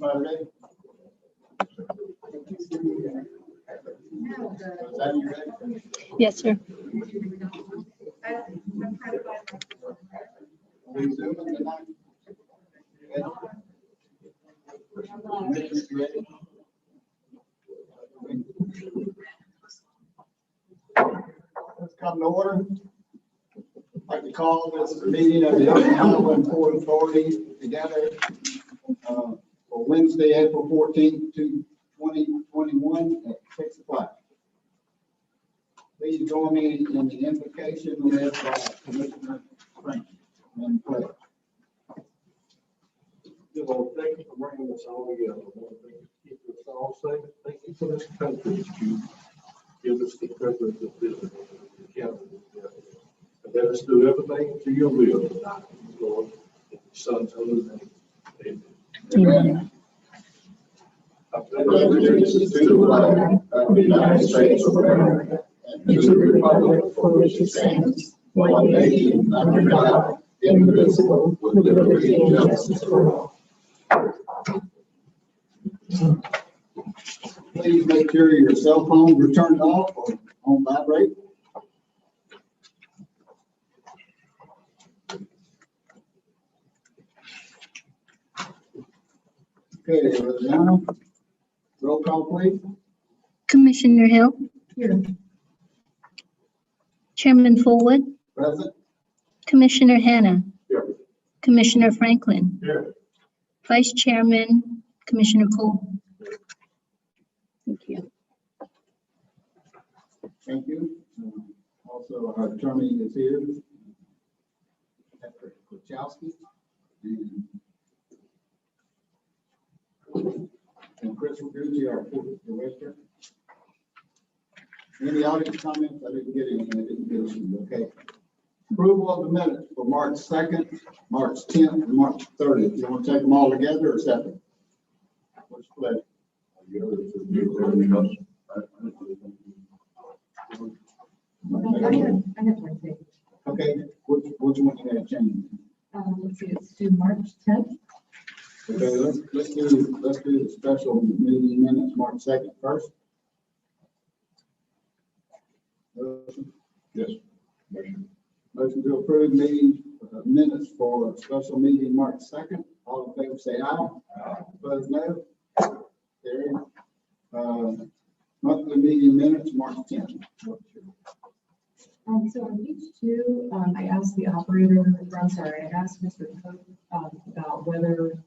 Everybody ready? Is that you ready? Yes, sir. We zooming tonight? Commissioners, you ready? Let's come to order. I'd like to call this meeting of the Ohpa Port Authority together for Wednesday, April 14th, 2021 at 6 o'clock. Please join me in the invocation led by Commissioner Frank and pledge. Dear Lord, thank you for bringing us all together. Lord, thank you for keeping us all safe. Thank you for this country that you give us the privilege of visiting together. And let us do everything to your will tonight, Lord, in your Son's holy name. Amen. Amen. I pledge allegiance to the flag of the United States of America and to the republic for which it stands, one nation under God, indivisible, with liberty and justice for all. Please make sure your cell phones are turned off or on vibrate. Okay, Rosanna, roll call please. Commissioner Hill. Here. Chairman Fullwood. Present. Commissioner Hannah. Here. Commissioner Franklin. Here. Vice Chairman, Commissioner Cole. Thank you. Thank you. Also, our attorney is here. Patrick Kuchowski. And Chris Gucci, our court director. Any audience comments? I didn't get any. I didn't get any. Okay. Approval of the minutes for March 2nd, March 10th, and March 30th. You want to take them all together or separate? Which pleasure? I have one thing. Okay, which one you had changed? Let's see, it's to March 10th. Okay, let's do the special meeting minutes, March 2nd first. Yes. Motion to approve meeting minutes for special meeting March 2nd. All in favor say aye. Opposed no. Carried. Monthly meeting minutes March 10th. So on page 2, I asked the operator, I asked Mr. Cook about whether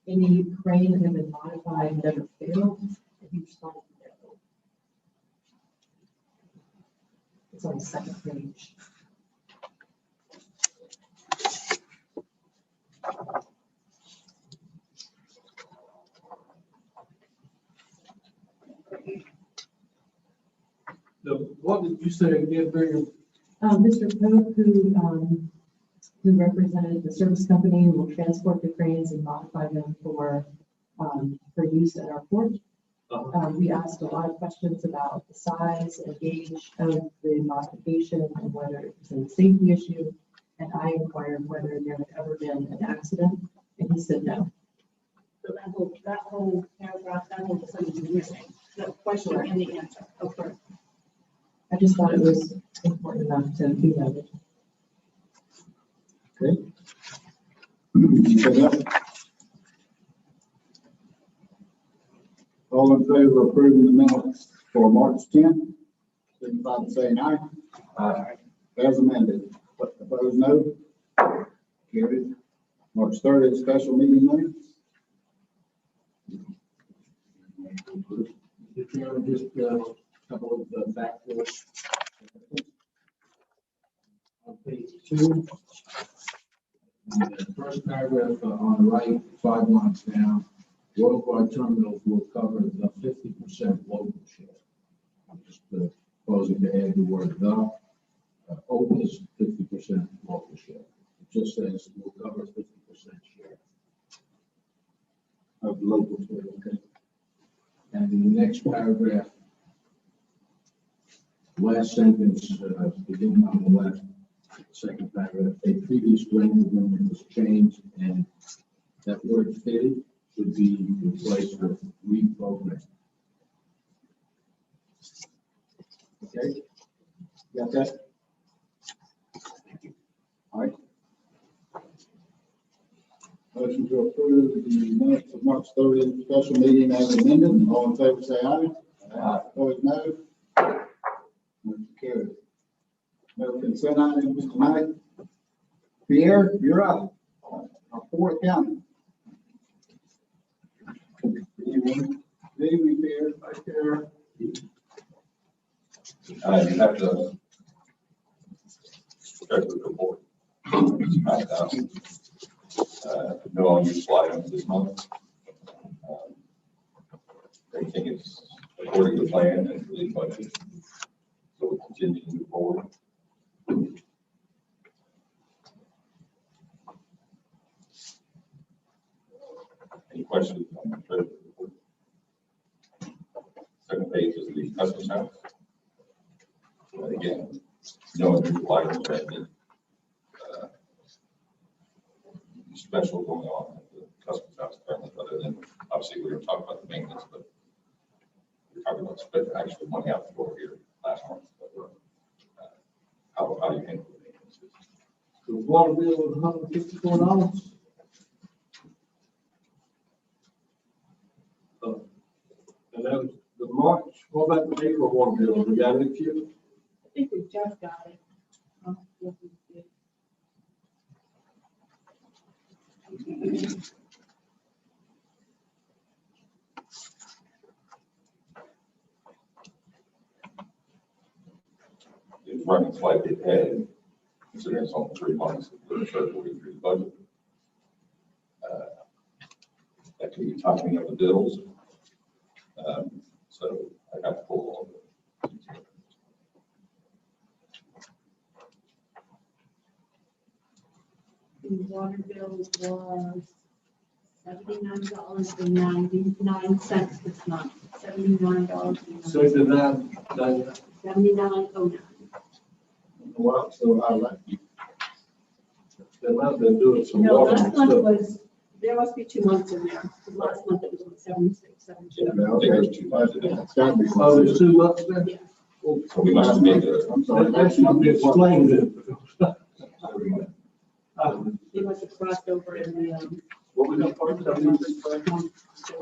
any crane that had been modified had ever failed, and he responded no. It's on the second page. What did you say again, Miriam? Mr. Cook, who represented the service company, will transport the cranes and modify them for use at our port. We asked a lot of questions about the size and gauge of the modification and whether it was a safety issue. And I inquired whether there had ever been an accident, and he said no. So that whole paragraph, that whole sentence is missing, the question and the answer. Okay. I just thought it was important enough to be noted. Okay. All in favor of approving the minutes for March 10th, signify by saying aye. Aye. As amended. Opposed no. Carried. March 30th, special meeting minutes. Just a couple of factors. On page 2, the first paragraph on the right, 5 lines down, worldwide terminals will cover the 50% local share. I'm just proposing to add the word the. Ohpa's 50% local share. It just says we'll cover 50% share. Of local share, okay. And in the next paragraph, last sentence, beginning on the left, second paragraph, a previous grant agreement was changed, and that word fitted would be replaced with reprogramming. Okay? Got that? All right. Motion to approve the minutes of March 30th special meeting as amended. All in favor, say aye. Aye. Opposed, no. Motion carried. No consent items tonight. Pierre, you're up. Our fourth county. Good evening, Pierre. Hi, Pierre. You have to check with the board. No unused items this month. Everything is according to plan and really budget. So we'll continue to move forward. Any questions on the treasury report? Second page is the customs house. And again, no unusual items or anything special going on at the customs house currently, other than obviously we were talking about the maintenance, but we're talking about spending actual money out the door here last month. But, how do you handle the maintenance? The water bill was $154. And that was the March, what about the April water bill? We got it here? I think we just got it. It's running slightly ahead, considering it's only 3 months of the third quarter budget. That can be timing of the bills. So I have to pull all of it. The water bill was $79.99 this month. $79.99. 79.09. Well, so I like you. They might have been doing some No, water last month stuff. was, there must be 2 months in there. Last month it was like 76, 72. Yeah, I think there's 2 months in there. It's gotta be. Oh, there's 2 months there? Yeah. So we must have made a. I'm sorry. That should be explained then. They must have crossed over in the, What we got part of that? so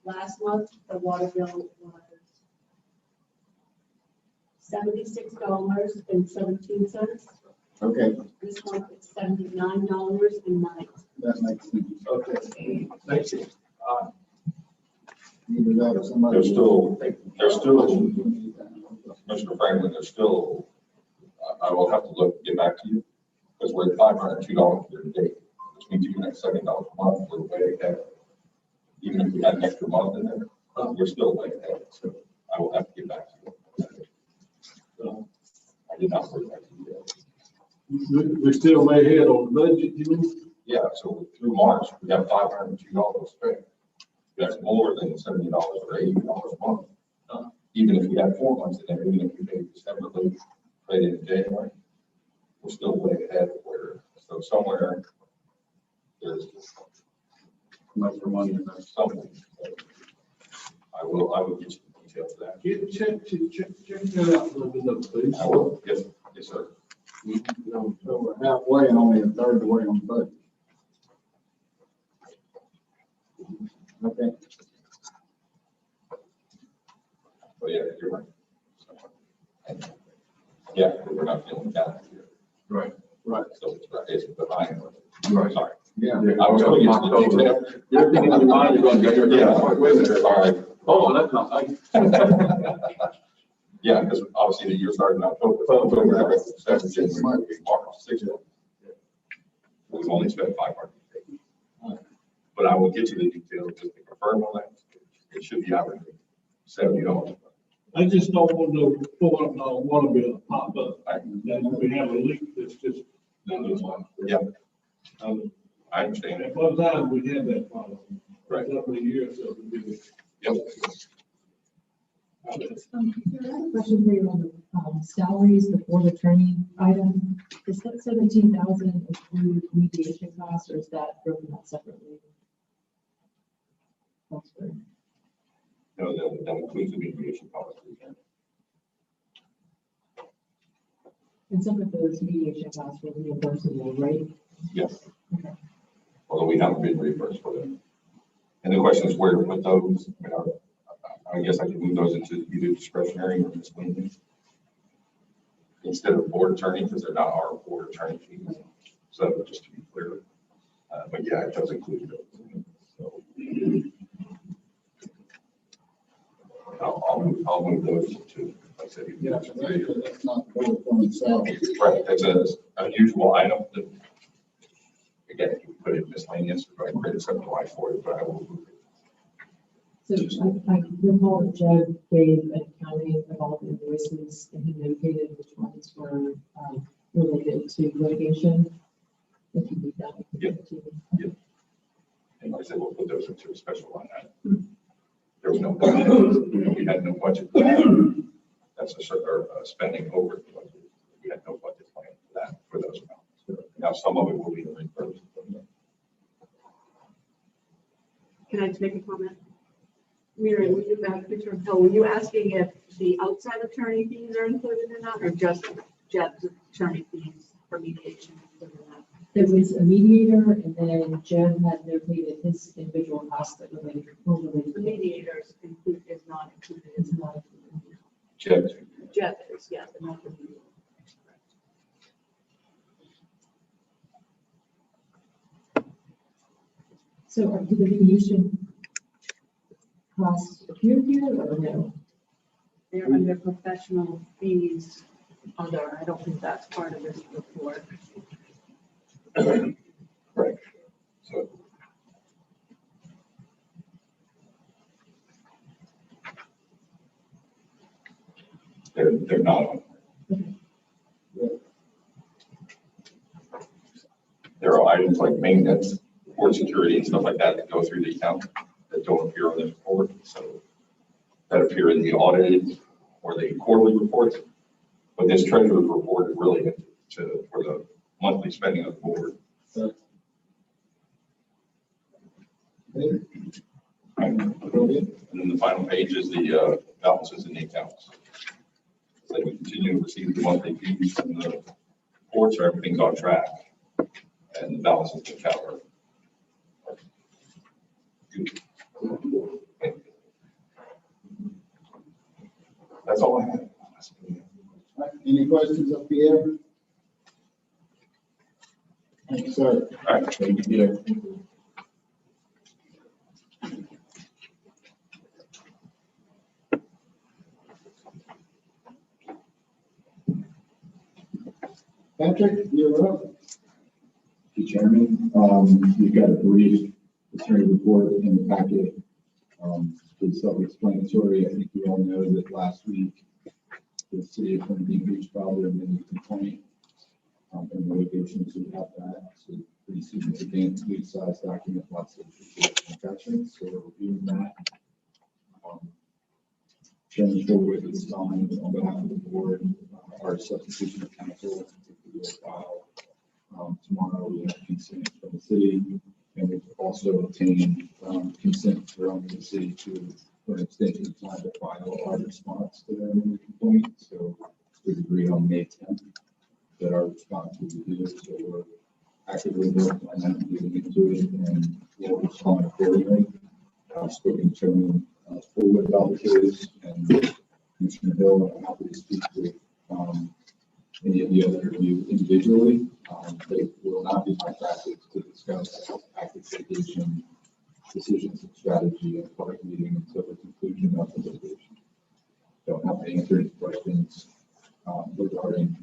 last month, the water bill was $76.17. Okay, This month it's $79.09. that makes sense. Okay, thank you. Either that or somebody. There's still, Commissioner Franklin, there's still, I will have to get back to you, because we're at $502 here today, which means you can have $7 a month, we're way ahead. Even if we had an extra month in there, we're still way ahead, so I will have to get back to you. I did not work that to you. We're still way ahead on the budget, you mean? Yeah, so through March, we have $502 spent. That's more than $70 or $80 a month. Even if we had 4 months in there, even if we paid December, paid in January, we're still way ahead of where, so somewhere there's Much for money. something. I will get you the details of that. Check that out, let me know, please. I will, yes, sir. So we're halfway and only a third of the way on the budget. Okay. But yeah, you're right. Yeah, we're not feeling down here. Right. Right. So it's behind. Right. Sorry. Yeah. I was going to get to the detail. Everything in your mind, you're gonna get your. Yeah, wait a minute, all right. Oh, that's not like. Yeah, because obviously the year started in October. October, 7th, January, March, 6th. We've only spent 500. But I will get you the details just to confirm on that. It should be averaging $70. I just don't want no $400 water bill to pop up. And then we have a leak that's just. Yeah, I understand. At one time, we had that problem. Right. Over a year or so. Yep. I have a question for you on the salaries before the training item. Does that 17,000 include mediation costs, or is that broken out separately? elsewhere? No, that includes the mediation policy. And some of those mediation costs were reimbursable, right? Yes. Okay. Although we haven't been reimbursed for them. And the question is where to put those. I mean, I guess I could move those into either discretionary or miscellaneous instead of board attorney, because they're not our board attorney fees. So just to be clear, but yeah, it does include those. So I'll move those to, like I said, Yeah, that's not the vote on itself. right. That's an unusual item that, again, you put it miscellaneous, right? Create a separate line for it, but I will move it. So I recall that Jed gave an accounting of all the invoices and he notated which ones were related to litigation. If you need that. I can give it to you. Yep. And like I said, we'll put those into a special line item. There was no budget. We had no budget. That's a certain spending over the budget. We had no budget plan for that, for those amounts. Now, some of it will be reimbursed. Can I just make a comment? Mary, were you asking if the outside attorney fees are included in that, or just Jed's attorney fees for mediation? There was a mediator and then Jed had notated his individual costs that related to The mediators is not included. It's not included. Jed, Jed is, yes, but not the mediator. So do the mediation costs appear here or no? They're under professional fees, other, I don't think that's part of this report. right. So they're not on. There are items like maintenance, board security and stuff like that that go through the account that don't appear on this report. So that appear in the audited or the quarterly reports. But this treasurer's report is really for the monthly spending of the board. And then the final page is the balances in the accounts. So we continue to receive the monthly fees from the reports, so everything's on track. And the balances in the account are good. That's all I have. Any questions up here? Thank you, sir. All right, thank you, Peter. Patrick, you're up. Mr. Chairman, we've got a brief attorney report in the packet. It's self-explanatory. I think we all know that last week the city of Trinity Beach filed their mini complaint and the allegations about that. So pretty significant, good sized document, lots of attachments. So we're reviewing that. Chairman Forward is signed on behalf of the board, our substitution of counsel. We will file tomorrow. We have consent from the city, and we've also obtained consent from the city for an extension of time to file our response to their complaint. So we've agreed on May 10th that our response will be due. So we're actively working on that, getting into it, and we'll respond accordingly. I've spoken to Chairman Forward about the case, and Commissioner Hill. I'm happy to speak with any of the other of you individually. They will not be my practice to discuss active litigation decisions and strategy in a public meeting until the conclusion of the litigation. Don't have to answer any questions regarding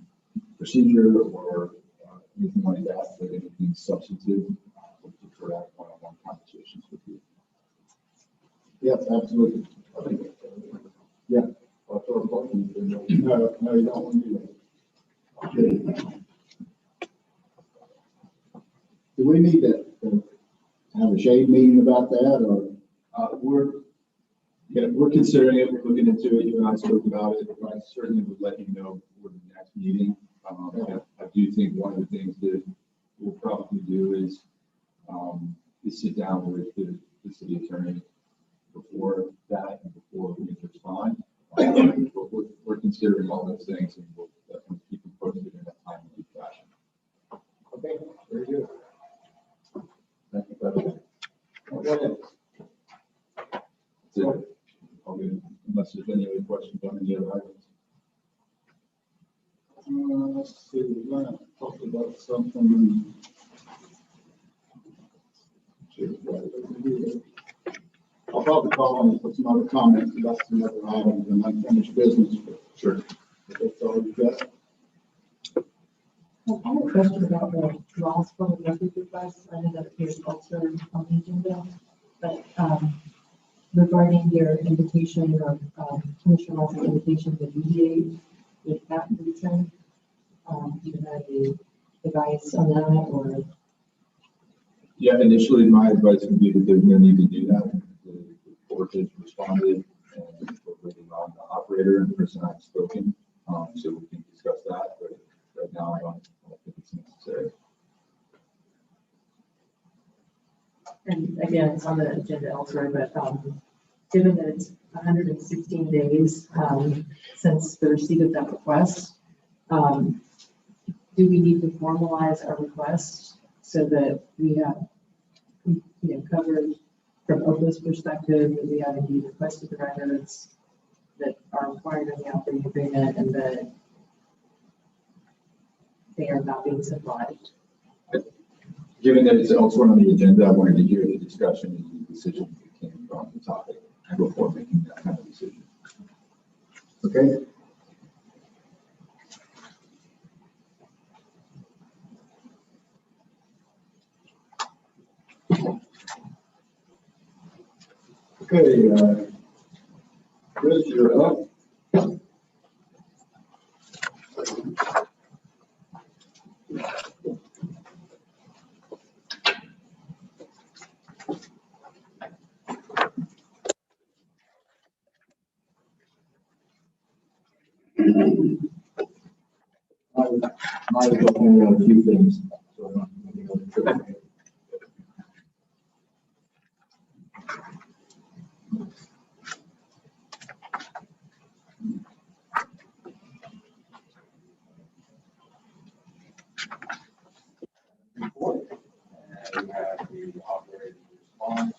procedure or anything like that, but anything substantive. We'll prefer to have one-on-one conversations with you. Yes, absolutely. Yeah. No, no, you don't want to do that. Do we need to have a shade meeting about that, or? We're considering it. We're looking into it. You and I spoke about it. I certainly would let you know for the next meeting. I do think one of the things that we'll probably do is sit down with the city attorney We're considering all those things and we'll definitely keep you posted in a timely fashion. Okay, very good. Thank you, President. That's it. Unless there's any other questions on any other items. Let's see, we're gonna talk about something. I'll probably call on for some other comments about some other items and unfinished business. Sure. That's all you got. I have a question about the lost public records request. I know that appears also on the agenda, but regarding your invitation or Commissioner Ross's invitation to mediate with that reason, do you have any advice on that or? Yeah, initially my advice would be that there's no need to do that. The court has responded and we're waiting on the operator and the person I've spoken. So we can discuss that, but right now I don't think it's necessary. And again, it's on the agenda elsewhere, but given that it's 116 days since the receipt of that request, do we need to formalize our request so that we have, covered from Ohpa's perspective that we have indeed requested the records that are required in the operating agreement and that they are not being supplied? Given that it's elsewhere on the agenda, I wanted to hear the discussion and the decision that came from the topic before making that kind of decision. Okay. Okay, Chris, you're up. I was looking at a few things. So, and we have the operating response.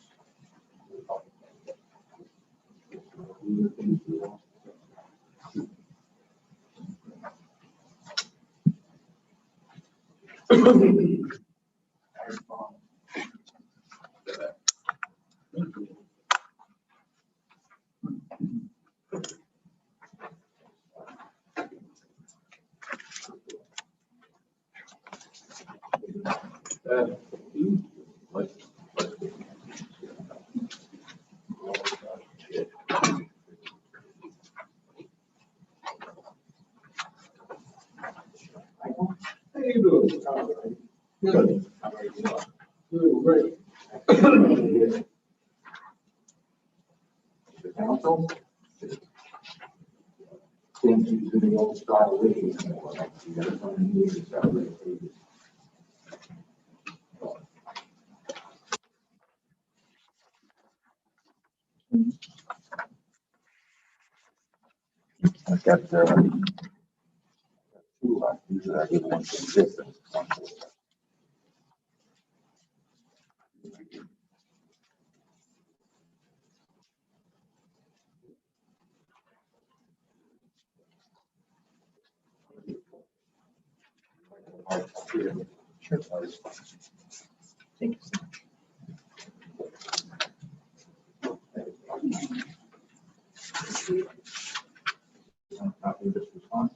How you doing? Good. Doing great. The council. Change to the old style living. You gotta come in here and celebrate. I've got, two left. Usually I give one from this and one from that. Sure. Thank you so much. Copy of this response.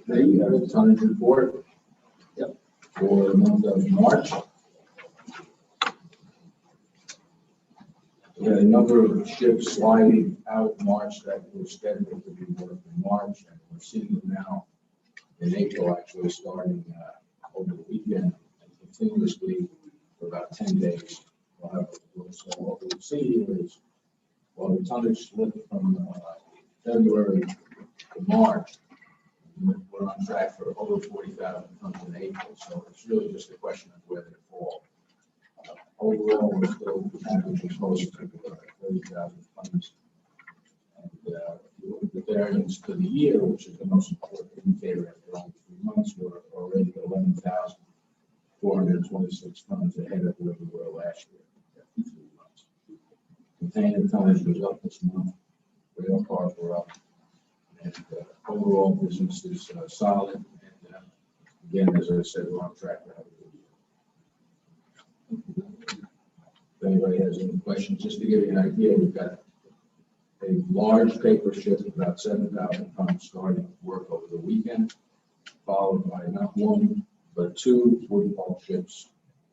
Today we have a tonnage report. Yep. For the month of March. We had a number of ships sliding out March that were scheduled to be worked in March, and we're seeing them now in April, actually starting over the weekend and continuously for about 10 days So what we see is, while the tonnage slipped from February to March, we're on track for over 40,000 tons in April. So it's really just a question of where they fall. Overall, we're still averaging close to 30,000 tons. And if you look at the variance for the year, which is the most important indicator after only 3 months, we're already 11,426 tons ahead of where we were last year after 3 months. Container tonnage was up this month. Rail cars were up. And overall business is solid. And again, as I said, we're on track to have a good year. If anybody has any questions, just to give you an idea, we've got a large paper ship, about 7,000 tons, starting work over the weekend, followed by not one, but 2 wooden bulk ships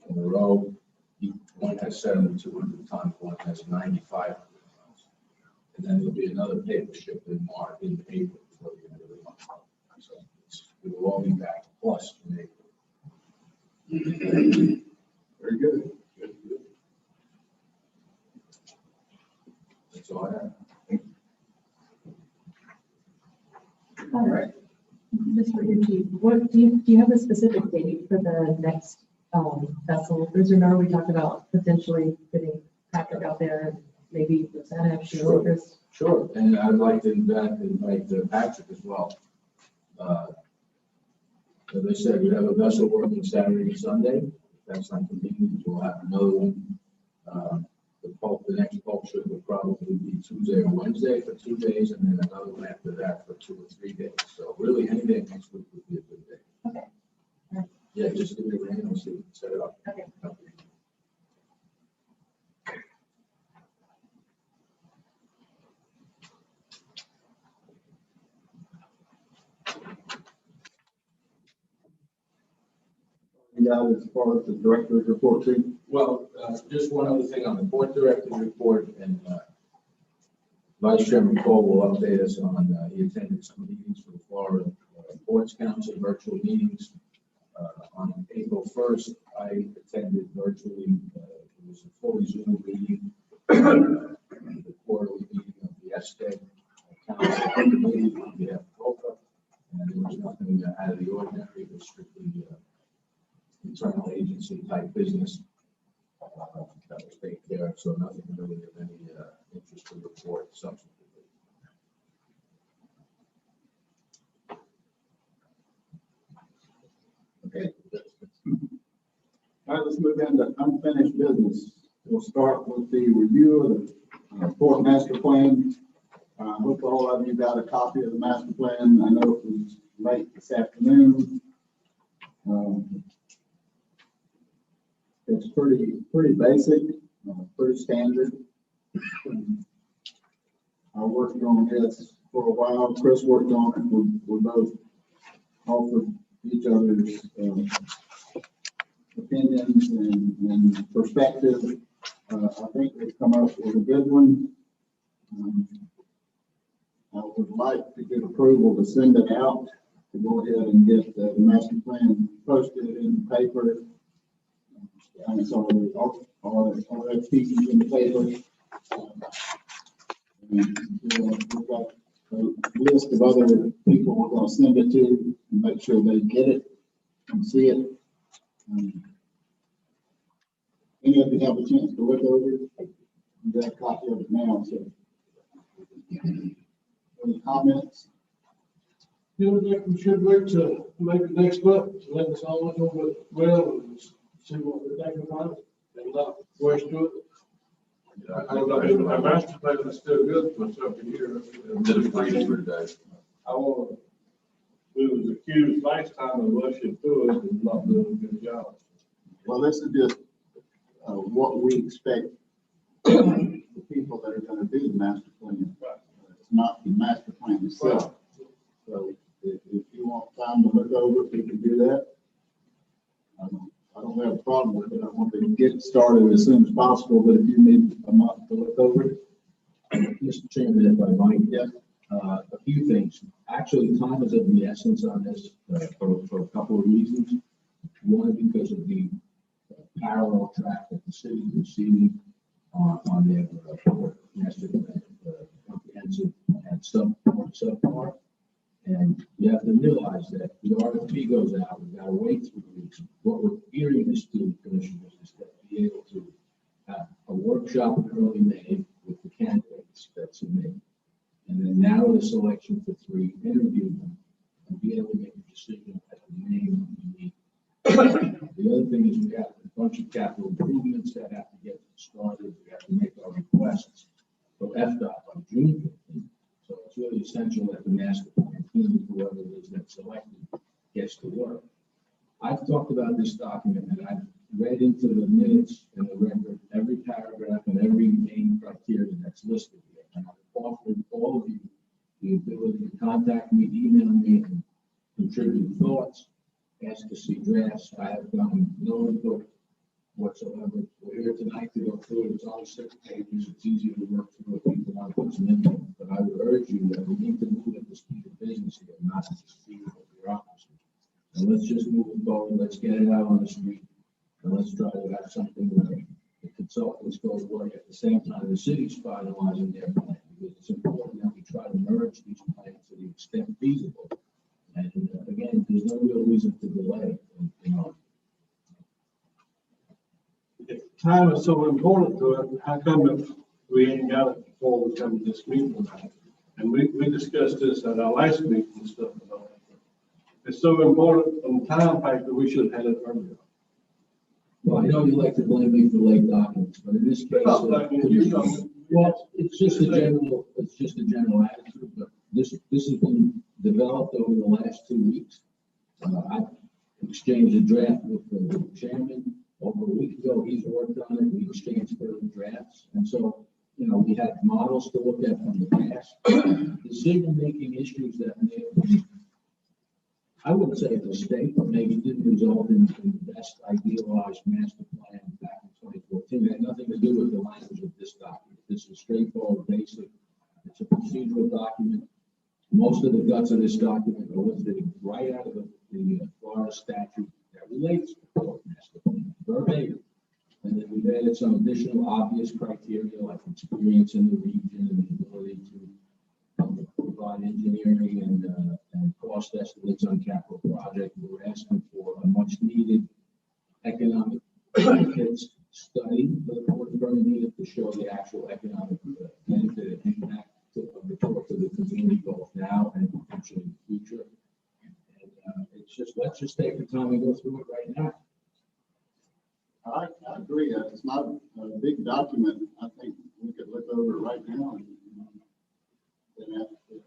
in a row. One has 7,200 tons, one has 9,500 tons. And then there'll be another paper ship in March, in April, before the end of the month. So we will all be back, plus in April. Very good. That's all I have. All right. Mr. Ritchie, what do you have a specific date for the next vessel? Because remember we talked about potentially getting Patrick out there, and maybe Rosanna if she Sure. orders. Sure, and I'd like to invite Patrick as well. As I said, we have a vessel working Saturday and Sunday. If that's not convenient, we'll have another one. The next bulk ship will probably be Tuesday or Wednesday for 2 days, and then another one after that for 2 or 3 days. So really, any day next week would be a good day. Okay. All right. Yeah, just give me a ring and we'll see if we can set it up. Okay. You guys, as far as the director's report too? Well, just one other thing on the board director's report, and Vice Chairman Cole will update us on, he attended some meetings for the Florida Ports Council, virtual meetings. On April 1st, I attended virtually, it was a fully Zoom meeting, the quarterly meeting of the SK Council Committee on behalf of Ohpa, and there was nothing out of the ordinary, it was strictly internal agency type business that was taken care of, so nothing really of any interest to report subsequently. Okay. All right, let's move into unfinished business. We'll start with the review of the port master plan. I hope all of you got a copy of the master plan. I know it was late this afternoon. It's pretty basic, pretty standard. I worked on this for a while. Chris worked on it. We both offered each other's opinions and perspective. I think we've come up with a good one. I would like to get approval to send it out, to go ahead and get the master plan posted in the paper. I'm sorry, all that pieces in the paper. We've got a list of other people we're going to send it to and make sure they get it and see it. Any of you have a chance to look over it? You got a copy of it now, so. Any comments? You think we should wait to make it next month, to let us all look over it well and see what we're thinking about it and not rush to it? I don't know, my master plan is still good for myself a year. Did a pretty good day. I want, we was accused last time of rushing through it and not doing a good job. Well, this is just what we expect the people that are going to do the master plan. It's not the master plan itself. So if you want time to look over it, we can do that. I don't have a problem with it. I want to get started as soon as possible, but if you need a month to look over it. Mr. Chairman, if I might, Yeah. a few things. Actually, time is of the essence on this for a couple of reasons. One, because of the parallel track that the city is receiving on their master comprehensive and subpart. And you have to realize that the RFP goes out, we've got to wait 3 weeks. What we're hearing this to commissioners is that be able to have a workshop in early May with the candidates that submit, and then narrow the selection for 3, interview them, and be able to make a decision at the name we need. The other thing is we have a bunch of capital improvements that have to get started. We have to make our requests for FDOT by June 15th. So it's really essential that the master plan team, whoever it is that's selected, gets to work. I've talked about this document and I've read into the minutes and the record, every paragraph and every main criteria that's listed here. And I've offered all of you the ability to contact me, email me, and contribute thoughts, ask to see drafts. I have gotten no input whatsoever. We're here tonight to go through it. It's only 6 pages. It's easy to work through if people want to put some input. But I would urge you that we need to move at the speed of business here, not at the speed of bureaucracy. And let's just move it forward. Let's get it out on the street. And let's try to have something where the consultants go to work at the same time the city's finalizing their plan. Because it's important that we try to merge these plans to the extent feasible. And again, there's no real reason to delay. If time is so important to it, how come we ain't got it before we come to this meeting tonight? And we discussed this at our last meeting and stuff. It's so important on the time factor, we should have had it earlier. Well, I know you like to blame me for late documents, but in this case, well, it's just a general attitude, but this has been developed over the last 2 weeks. I exchanged a draft with the chairman over a week ago. He's worked on it. We exchanged further drafts. And so, you know, we had models to look at from the past. Decision-making issues that may have been, I wouldn't say a mistake, but maybe didn't result in the best idealized master plan back in 2014. It had nothing to do with the language of this document. This is straightforward, basic. It's a procedural document. Most of the guts of this document are listed right out of the Florida statute that relates to the master plan, verbatim. And then we've added some additional obvious criteria like experience in the region and the ability to provide engineering and cost estimates on capital project. We're asking for a much needed economic benefits study for the port of Bermuda to show the actual economic benefit and impact of the port to the community both now and potentially in the future. And it's just, let's just take the time and go through it right now. I agree. It's not a big document. I think we could look over it right now and then if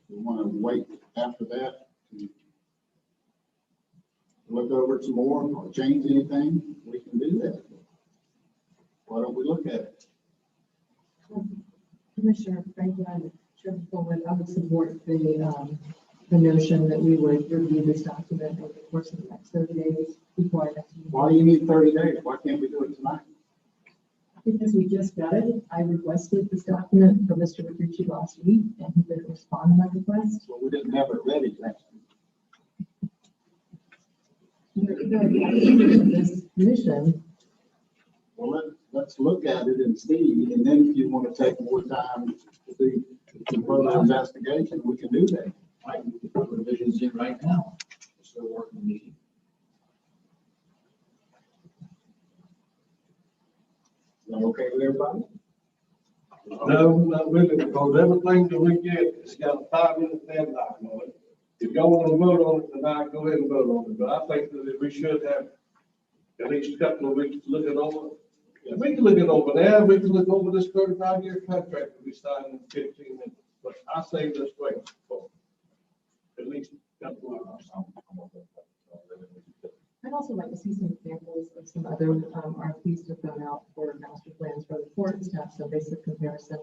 we want to wait after that to look over it some more or change anything, we can do that. Why don't we look at it? Commissioner Franklin, Chairman Fullwood, I would support the notion that we would review this document over the course of the next 30 days before our next meeting. Why do you need 30 days? Why can't we do it tonight? Because we just got it. I requested this document from Mr. Ricci last week, and he didn't respond to my request. Well, we didn't have it ready last week. This commission. Well, let's look at it and see, and then if you want to take more time to do some further investigation, we can do that. I can put revisions in right now. We're still working the meeting. Is that okay with everybody? No, not really, because everything that we get, it's got a 5-minute deadline on it. If y'all want to vote on it tonight, go ahead and vote on it, but I think that we should have at least a couple of weeks to look it over. Yeah, we can look it over now, we can look over this 35-year contract that we signed in 15 minutes, but I say let's wait for at least a couple of hours. I'd also like to see some examples of some other RFPs to throw out for master plans for the ports to have some basic comparison.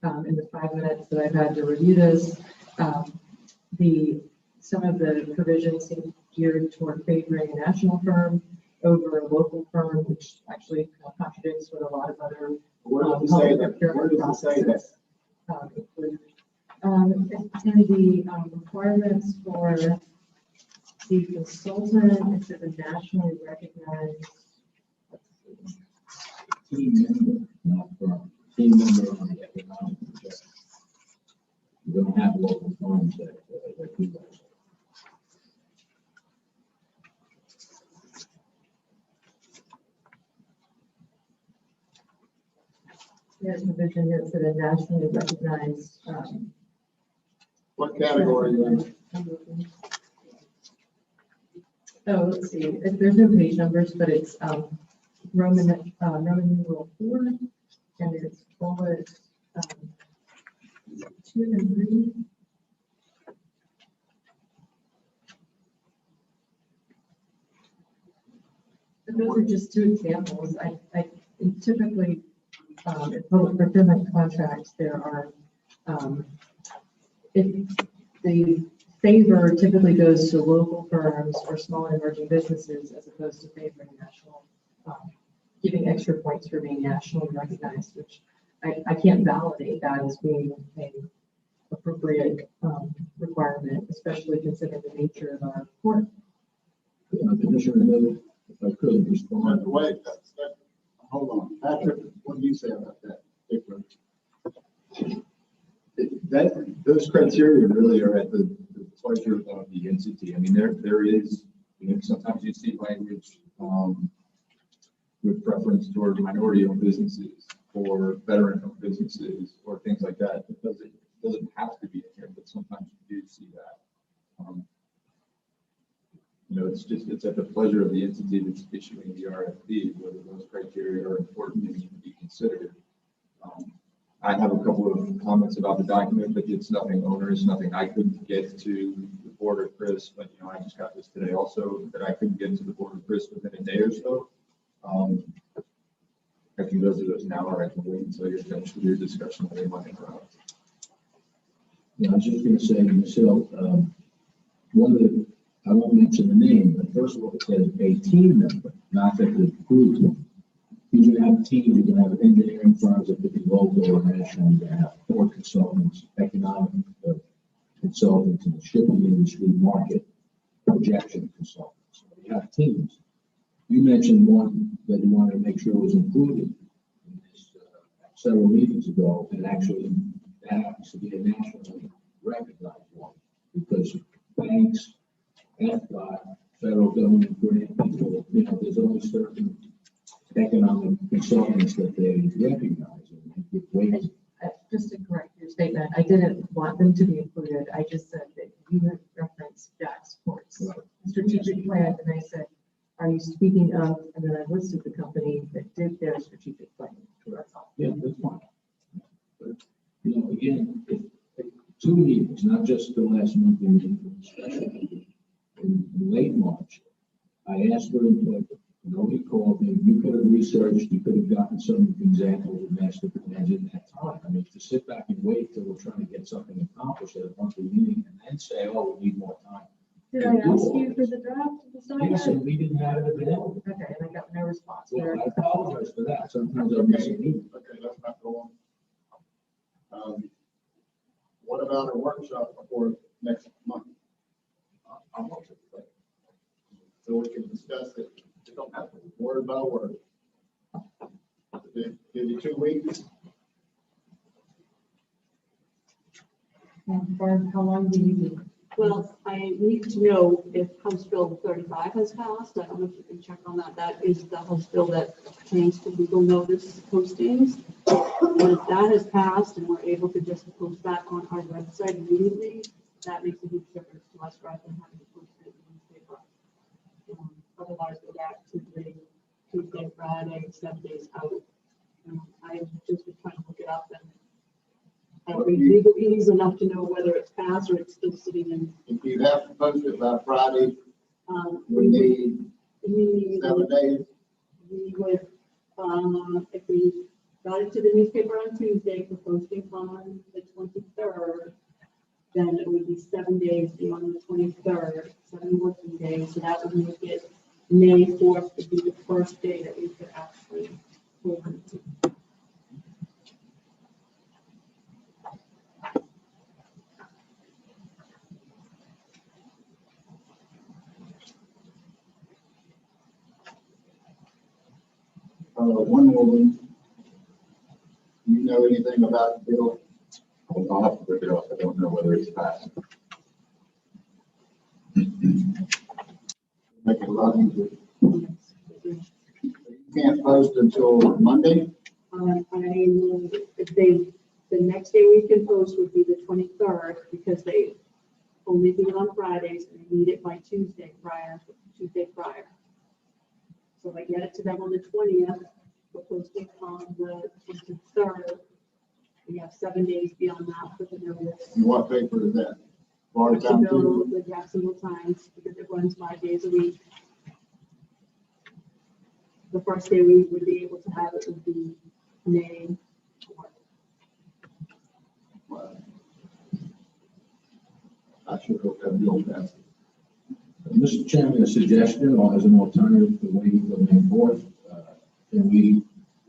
In the 5 minutes that I've had to review this, some of the provisions seem geared toward favoring a national firm over a local firm, which actually contradicts with a lot of other Where does it say that? Where does it say that? And the requirements for the consultant, it's a nationally recognized, let's team member, not firm, team member on the economic projection. We don't have local firms that do that. There's a provision here for the nationally recognized, What category are you in? oh, let's see, there's no page numbers, but it's, Roman numeral 4, and it's bullet, 2 and 3. And those are just two examples. I typically, in public procurement contracts, there are, if the favor typically goes to local firms or small and emerging businesses as opposed to favoring national, giving extra points for being nationally recognized, which I can't validate that as being a appropriate requirement, especially considering the nature of our court. Commissioner Miller, if I could respond. Wait, hold on. Patrick, what do you say about that? Those criteria really are at the pleasure of the entity. I mean, there is, sometimes you see language with preference toward minority-owned businesses or veteran-owned businesses or things like that. It doesn't have to be in here, but sometimes you do see that. It's at the pleasure of the entity that's issuing the RFP, whether those criteria are important and need to be considered. I have a couple of comments about the document, but it's nothing onerous, nothing I couldn't get to the board or Chris, but I just got this today also that I couldn't get to the board or Chris within a day or so. I can go through those now, or I can wait until you're finished with your discussion with anyone interrupt. Yeah, I was just going to say, Michelle, one of the, I won't mention the name, but first of all, it says a team member, not that the group. You're going to have teams, you're going to have engineering firms that could be local or national, you're going to have port consultants, economic consultants in the shipping industry, market projection consultants. So you have teams. You mentioned one that you wanted to make sure was included in this several meetings ago, and actually that happens to be a nationally recognized one because banks, FDOT, federal government grant people, there's only certain economic consultants that they recognize and give weight. Just to correct your statement, I didn't want them to be included. I just said that you had referenced Jack's Ports strategic plan, and I said, are you speaking of, and then I listed the company that did their strategic plan. That's all. Yeah, that's fine. But, again, if two meetings, not just the last monthly meeting, but the special meeting in late March, I asked for input. Nobody called me. You could have researched. You could have gotten some examples of master plans in that time. I mean, to sit back and wait till we're trying to get something accomplished at a monthly meeting and then say, "Oh, we need more time." Did I ask you for the draft of the document? Yes, and we didn't have it available. Okay, and I got no response. Well, I apologize for that. Sometimes I'm missing meetings. Okay, let's not go on. What about a workshop before next month? I'm not sure. So we can discuss it. We don't have to word by word. Give you 2 weeks. And Barb, how long do you need? Well, I need to know if House Bill 35 has passed. I don't know if you can check on that. That is the House Bill that pertains to legal notice postings. And if that has passed and we're able to just post that on our website immediately, that makes a huge difference to us rather than having to post it in the newspaper. Otherwise, we're back to the Tuesday, Friday, 7 days out. I've just been trying to look it up and I read legal meetings enough to know whether it's passed or it's still sitting in. If you have to post it by Friday, we need 7 days. We would, if we got it to the newspaper on Tuesday for posting on the 23rd, then it would be 7 days beyond the 23rd, 7 working days. So that would make it May 4th would be the first day that we could actually open it. one more one. Do you know anything about the bill? I'll have to look it up. I don't know whether it's passed. Make it a lot easier. You can't post until Monday. I will, if they, the next day we can post would be the 23rd, because they only do it on Fridays, and they need it by Tuesday prior. So if I get it to them on the 20th, we're posting on the 23rd. We have 7 days beyond that for the notice. And what paper is that? Florida Town Jacksonville, Tribune? the Jacksonville Times, because it runs 5 days a week. The first day we would be able to have it would be May 4th. I should hope that bill passes. Mr. Chairman, a suggestion or as an alternative to waiting till May 4th, can we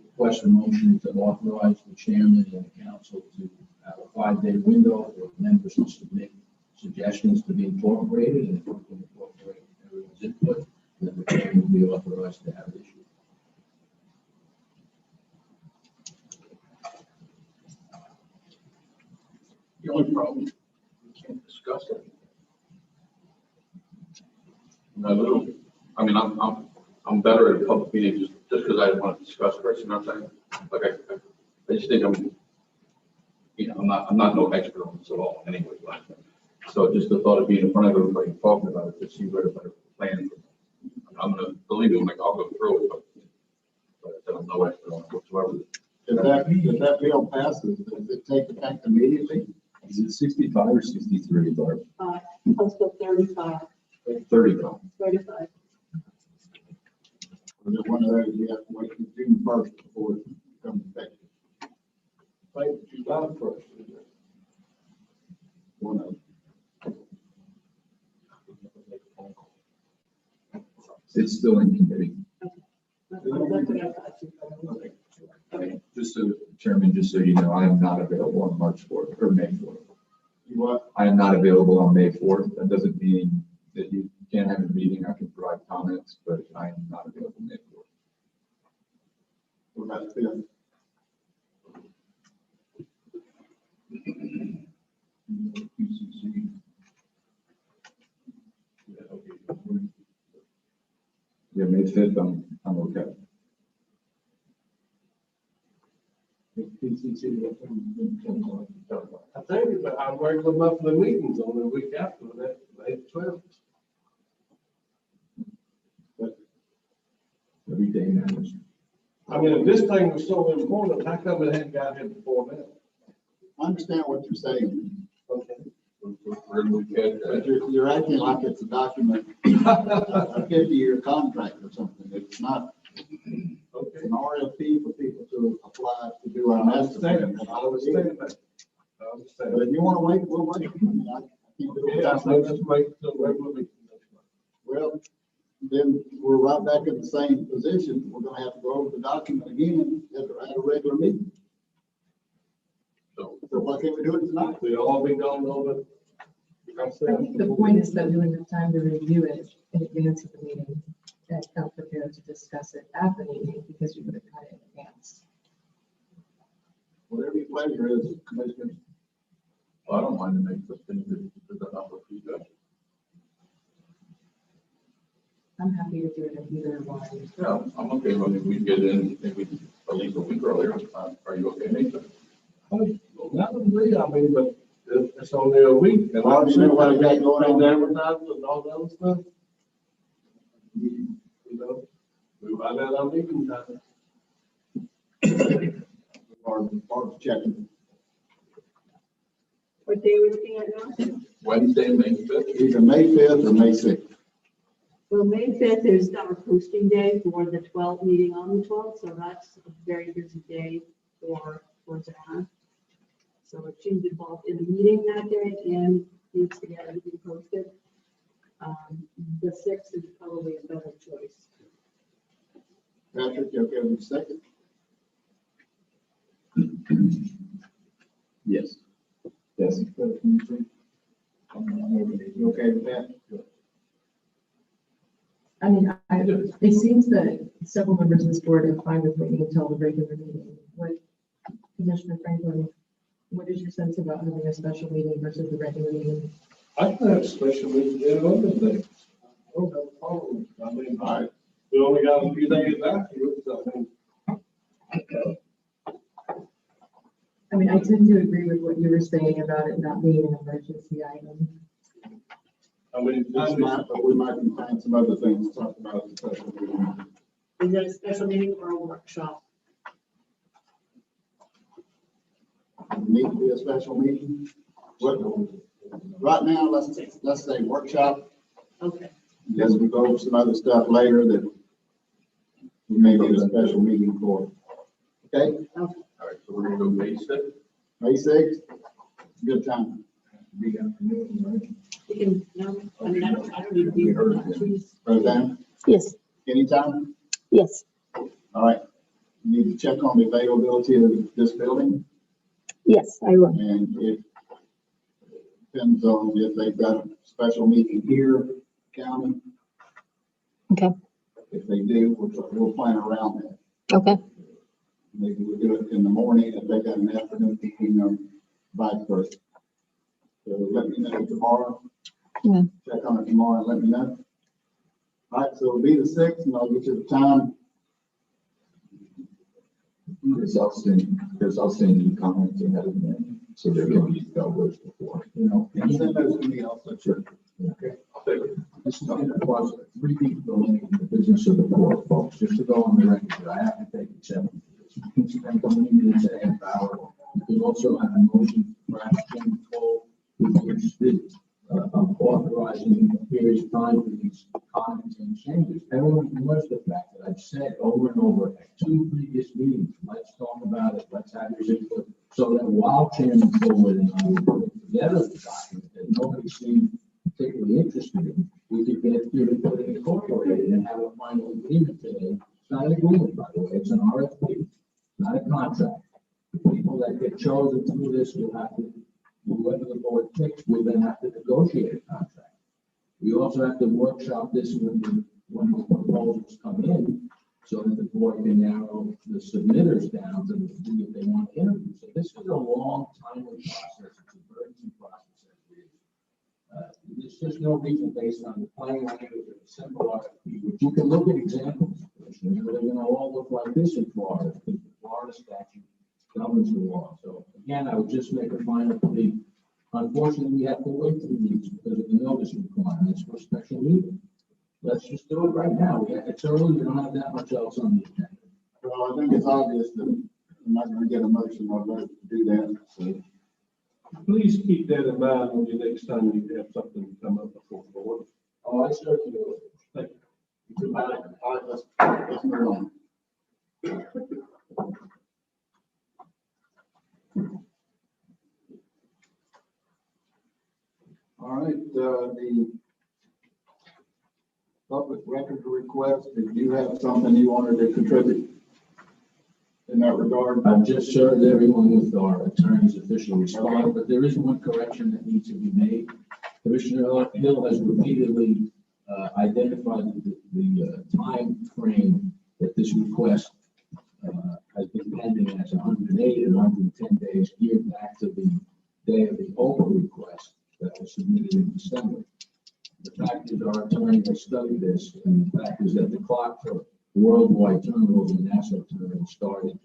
request a motion to authorize the chairman and the council to have a 5-day window for members to submit suggestions to be incorporated, and if we can incorporate everyone's input, then the chairman will be authorized to have it issued. The only problem, we can't discuss it. No, I mean, I'm better at a public meeting just because I want to discuss first, you know what I'm saying? Like, I just think I'm not no expert on this at all anyway. So just the thought of being in front of everybody and talking about it, to see where to better plan. I'm gonna, believe me, like, I'll go through it, but I'm no expert on it whatsoever. If that bill passes, does it take effect immediately? Is it 65 or 63, Barb? Postal 35. 35. 35. Or is it one of those you have to wait till June 1st before it becomes effective? Like July 1st. One of them. It's still in committee. That's what I thought. Okay. Just so, Chairman, just so you know, I am not available on March 4th or May 4th. You what? I am not available on May 4th. That doesn't mean that you can't have a meeting. I can provide comments, but I am not available May 4th. What about the 5th? Yeah, May 5th, I'm okay. I think that our regular monthly meetings on the week after that, May 12th. Every day matters. I mean, if this thing was so important, how come it hadn't got here before now? I understand what you're saying, Okay. Where do we catch but that? you're acting like it's a document, a 50-year contract or something. It's not. Okay. It's an RFP for people to apply to do I our understand, estimate. I understand that. I understand. But if you want to wait, we'll wait. I mean, I can't do it Yeah, I without think notice. let's make the regular meeting next month. Well, then we're right back in the same position. We're gonna have to go over the document again at a regular meeting. So, So why can't we do it tonight? We all been going over. I think the point is that we would have time to review it in advance of the meeting and come prepared to discuss it at the meeting because we would have had it in advance. Whatever your pleasure is, Commissioners. I don't mind to make the thing that the number for you guys. I'm happy to do it in either one. Yeah, I'm okay. I mean, we get in maybe at least a week earlier. Are you okay, Nathan? Not really, I mean, but it's only a week. And Well, you know what I got going on? Advertising and all that other stuff. You know, we run out of meeting time. Or checking. What day are we looking at now? Wednesday, May 5th. Either May 5th or May 6th. Well, May 5th is our posting day for the 12th meeting on the 12th, so that's a very busy day for Zana. So if she's involved in the meeting that day and needs to get everything posted, the 6th is probably a better choice. Patrick, you okay with the second? Yes. Yes. You okay with that? I mean, it seems that several members of this board are fine with waiting until the regular meeting. What, Commissioner Franklin, what is your sense about having a special meeting versus the regular meeting? I can have a special meeting in other things. I don't have a problem. I mean, we only got a few days afterwards, I mean. I mean, I tend to agree with what you were saying about it not being an emergency item. I mean, This might, but we might can find some other things to talk about at the special meeting. Is that a special meeting or a workshop? Need to be a special meeting. What, right now, let's say workshop, Okay. as we go over some other stuff later that we may need a special meeting for. Okay, All right, so we're gonna go May 6th. May 6th, good time. We can, no, I mean, I don't need to be here. Roseanne, Yes. anytime? Yes. All right. You need to check on the availability of this building, Yes, I will. and it depends on if they've got a special meeting here, county. Okay. If they do, we'll plan around that. Okay. Maybe we'll do it in the morning if they got an afternoon meeting or vice versa. So let me know tomorrow. Yeah. Check on it tomorrow and let me know. All right, so it'll be the 6th, and I'll get you the time. There's outstanding comments ahead of them, so there can be dealt with before, you know. And send those to me also. Sure. Okay. This is in the process, 3 people in the business of the board, folks, just to go on the record, I have to take exception to this. You can spend 20 minutes a half hour. You can also have a motion, perhaps Chairman Cole, would be interested of authorizing a period of time for these comments and changes. Everyone knows the fact that I've said over and over at 2 previous meetings, let's talk about it, let's have your input, so that while Chairman Forward and I were putting together the document that nobody seemed particularly interested in, we could get through and put it incorporated and have a final agreement today. It's not an agreement, by the way, it's an RFP, not a contract. The people that get chosen to do this will have to, whoever the board picks, will then have to negotiate a contract. We also have to workshop this when the proposals come in, so that the board can narrow the submitters down to see if they want to interview. So this is a long, timely process. It's a burdensome process. There's just no reason based on the plain language of a simple RFP, which you can look at examples, commissioners, but they're going to all look like this in Florida, because the Florida statute governs the law. So again, I would just make a final plea. Unfortunately, we have to wait 3 weeks because of the notice requirements for a special meeting. Let's just do it right now. It's early, we don't have that much else on the agenda. Well, I think it's obvious that I'm not gonna get a motion or vote to do that, so. Please keep that in mind when you next time you have something come up before the board. Oh, I certainly will. Thank All right, let's move on. All right, the public record request, if you have something you wanted to contribute in that regard. I've just served everyone with our attorney's official response, but there is one correction that needs to be made. Commissioner Hill has repeatedly identified the time frame that this request has been pending as 108 and 110 days, geared back to the day of the Ohpa request that was submitted in December. The fact is, our attorney has studied this, and the fact is that the clock for worldwide terminals and national terminals started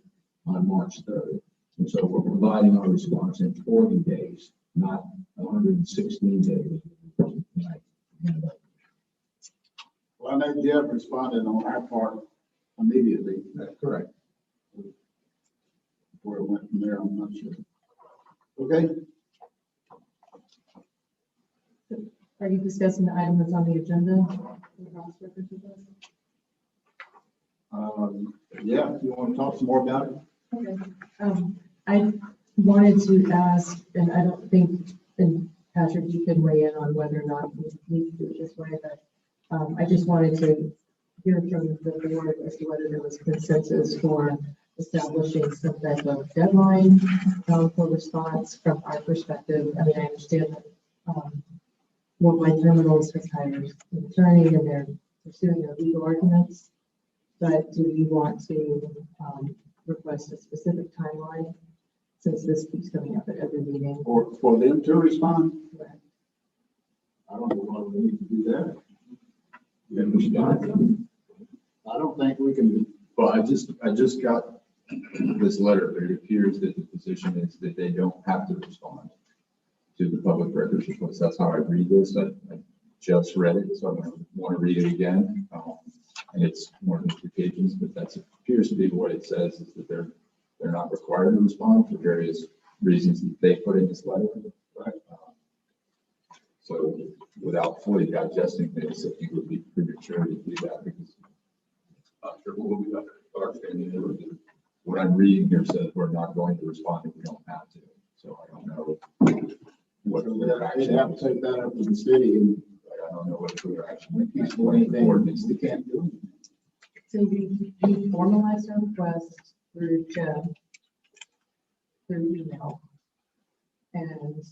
on March 3rd. And so we're providing our response in 40 days, not 116 days. Well, I know Jeff responded on our part immediately. That's correct. Where it went from there, I'm not sure. Okay, Are you discussing the item that's on the agenda? yeah, if you want to talk some more about it. Okay. I wanted to ask, and I don't think, and Patrick, you can weigh in on whether or not we need to do it this way, but I just wanted to hear from the board as to whether there was consensus for establishing some type of deadline for response from our perspective. I mean, I understand that Worldwide Terminals has hired an attorney and they're pursuing our legal arguments. But do we want to request a specific timeline, since this keeps coming up at every meeting? For them to respond? Correct. I don't know why we need to do that. Then respond. I don't think we can, Well, I just got this letter, but it appears that the position is that they don't have to respond to the public records request. That's how I read this. I just read it, so I want to read it again. And it's more than 2 pages, but that appears to be what it says, is that they're not required to respond for various reasons that they put in this letter. Right? So without fully digesting this, I think it would be premature to do that, because after what we understanding, what I'm reading here says we're not going to respond if we don't have to. So I don't know what their they'd action have is. to take that up to the city and I don't know what their action is. do anything. They can't do it. So we formalized our request through Jeb, through email. And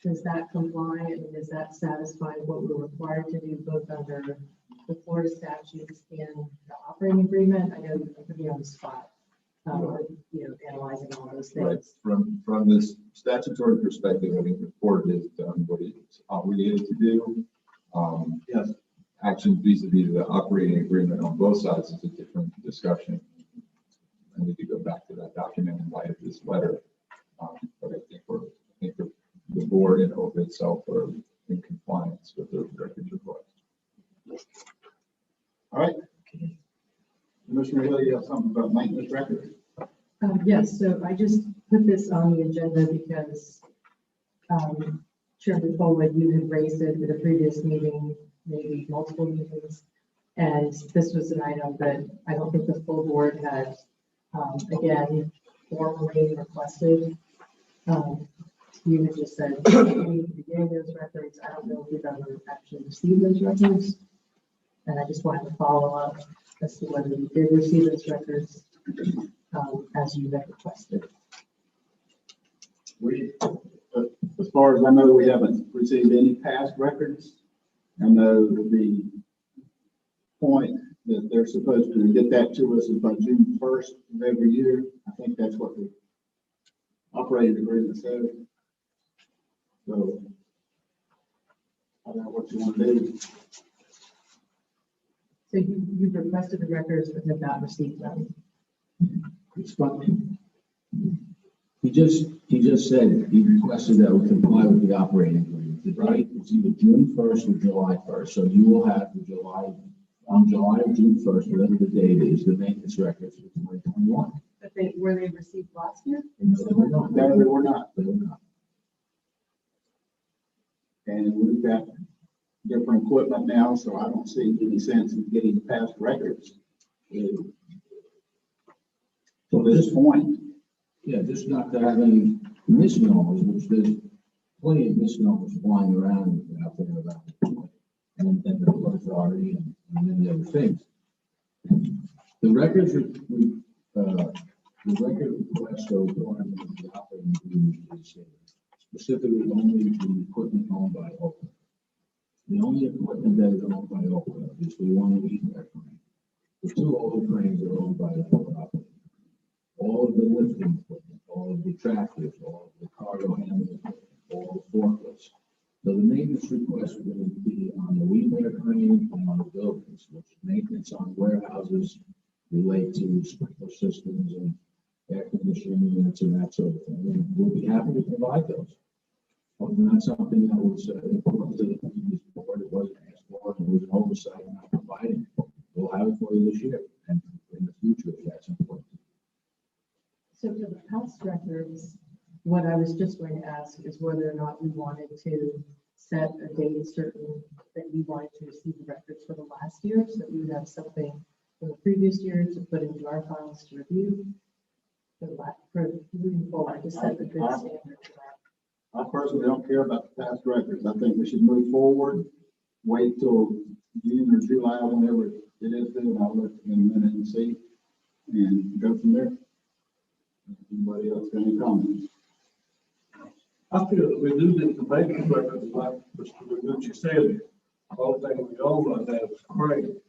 does that comply, and does that satisfy what we're required to do both under the Florida statutes and the operating agreement? I know you put me on the spot, analyzing all those Right, things. from this statutory perspective, I think the court has done what it's obligated to do. Yes. Action vis-a-vis the operating agreement on both sides is a different discussion. I need to go back to that document in light of this letter. But I think the board and Ohpa itself are in compliance with the records request. All right. Commissioner Hill, you have something about maintenance records? Yes, so I just put this on the agenda because Chairman Foley, you had raised it at a previous meeting, maybe multiple meetings. And this was an item that I don't think the full board had, again, formally requested. You had just said, we need to be getting those records. I don't know if we've ever actually received those records. And I just wanted to follow up as to whether we did receive those records, as you had requested. We, as far as I know, we haven't received any past records. I know the point that they're supposed to get that to us is by June 1st of every year. I think that's what the operating agreement says. So I don't know what you want to do. So you've requested the records but have not received them. It's funny. He just said he requested that we comply with the operating agreement. The date is either June 1st or July 1st. So you will have the July or June 1st, whatever the date is, the maintenance records for 2021. But were they received last year? No, they were not. No, they were not. They were not. And we've got different equipment now, so I don't see any sense in getting past records. So at this point, Yeah, just not to have any misnomers, which there's plenty of misnomers flying around out there about it. And then the authority and many other things. The records, the record request or requirement of the operating agreement is specifically only the equipment owned by Ohpa. The only equipment that is owned by Ohpa is the one we recommend. The 2 older cranes are owned by the Ohpa. All of the lifting equipment, all of the tractors, all of the cargo handling equipment, all the forklifts. So the maintenance request will be on the Wheatware crane and on the buildings, which maintenance on warehouses relate to sprinkler systems and air conditioning units and that sort of thing. And we'll be happy to provide those. But not something that was important to the previous board. It wasn't asked for, and it was an oversight in not providing it. We'll have it for you this year and in the future if that's important. So for the past records, what I was just going to ask is whether or not we wanted to set a date certain that we wanted to receive the records for the last year, so that we would have something from the previous year to put into our files to review. For moving forward, to set the good standard for that. I personally don't care about the past records. I think we should move forward, wait till June or July, whenever it is due, and I'll look in a minute and see, and go from there. Anybody else got any comments? I feel that we do need to make the records like Mr. Gucci said. Only thing we own right now is crane.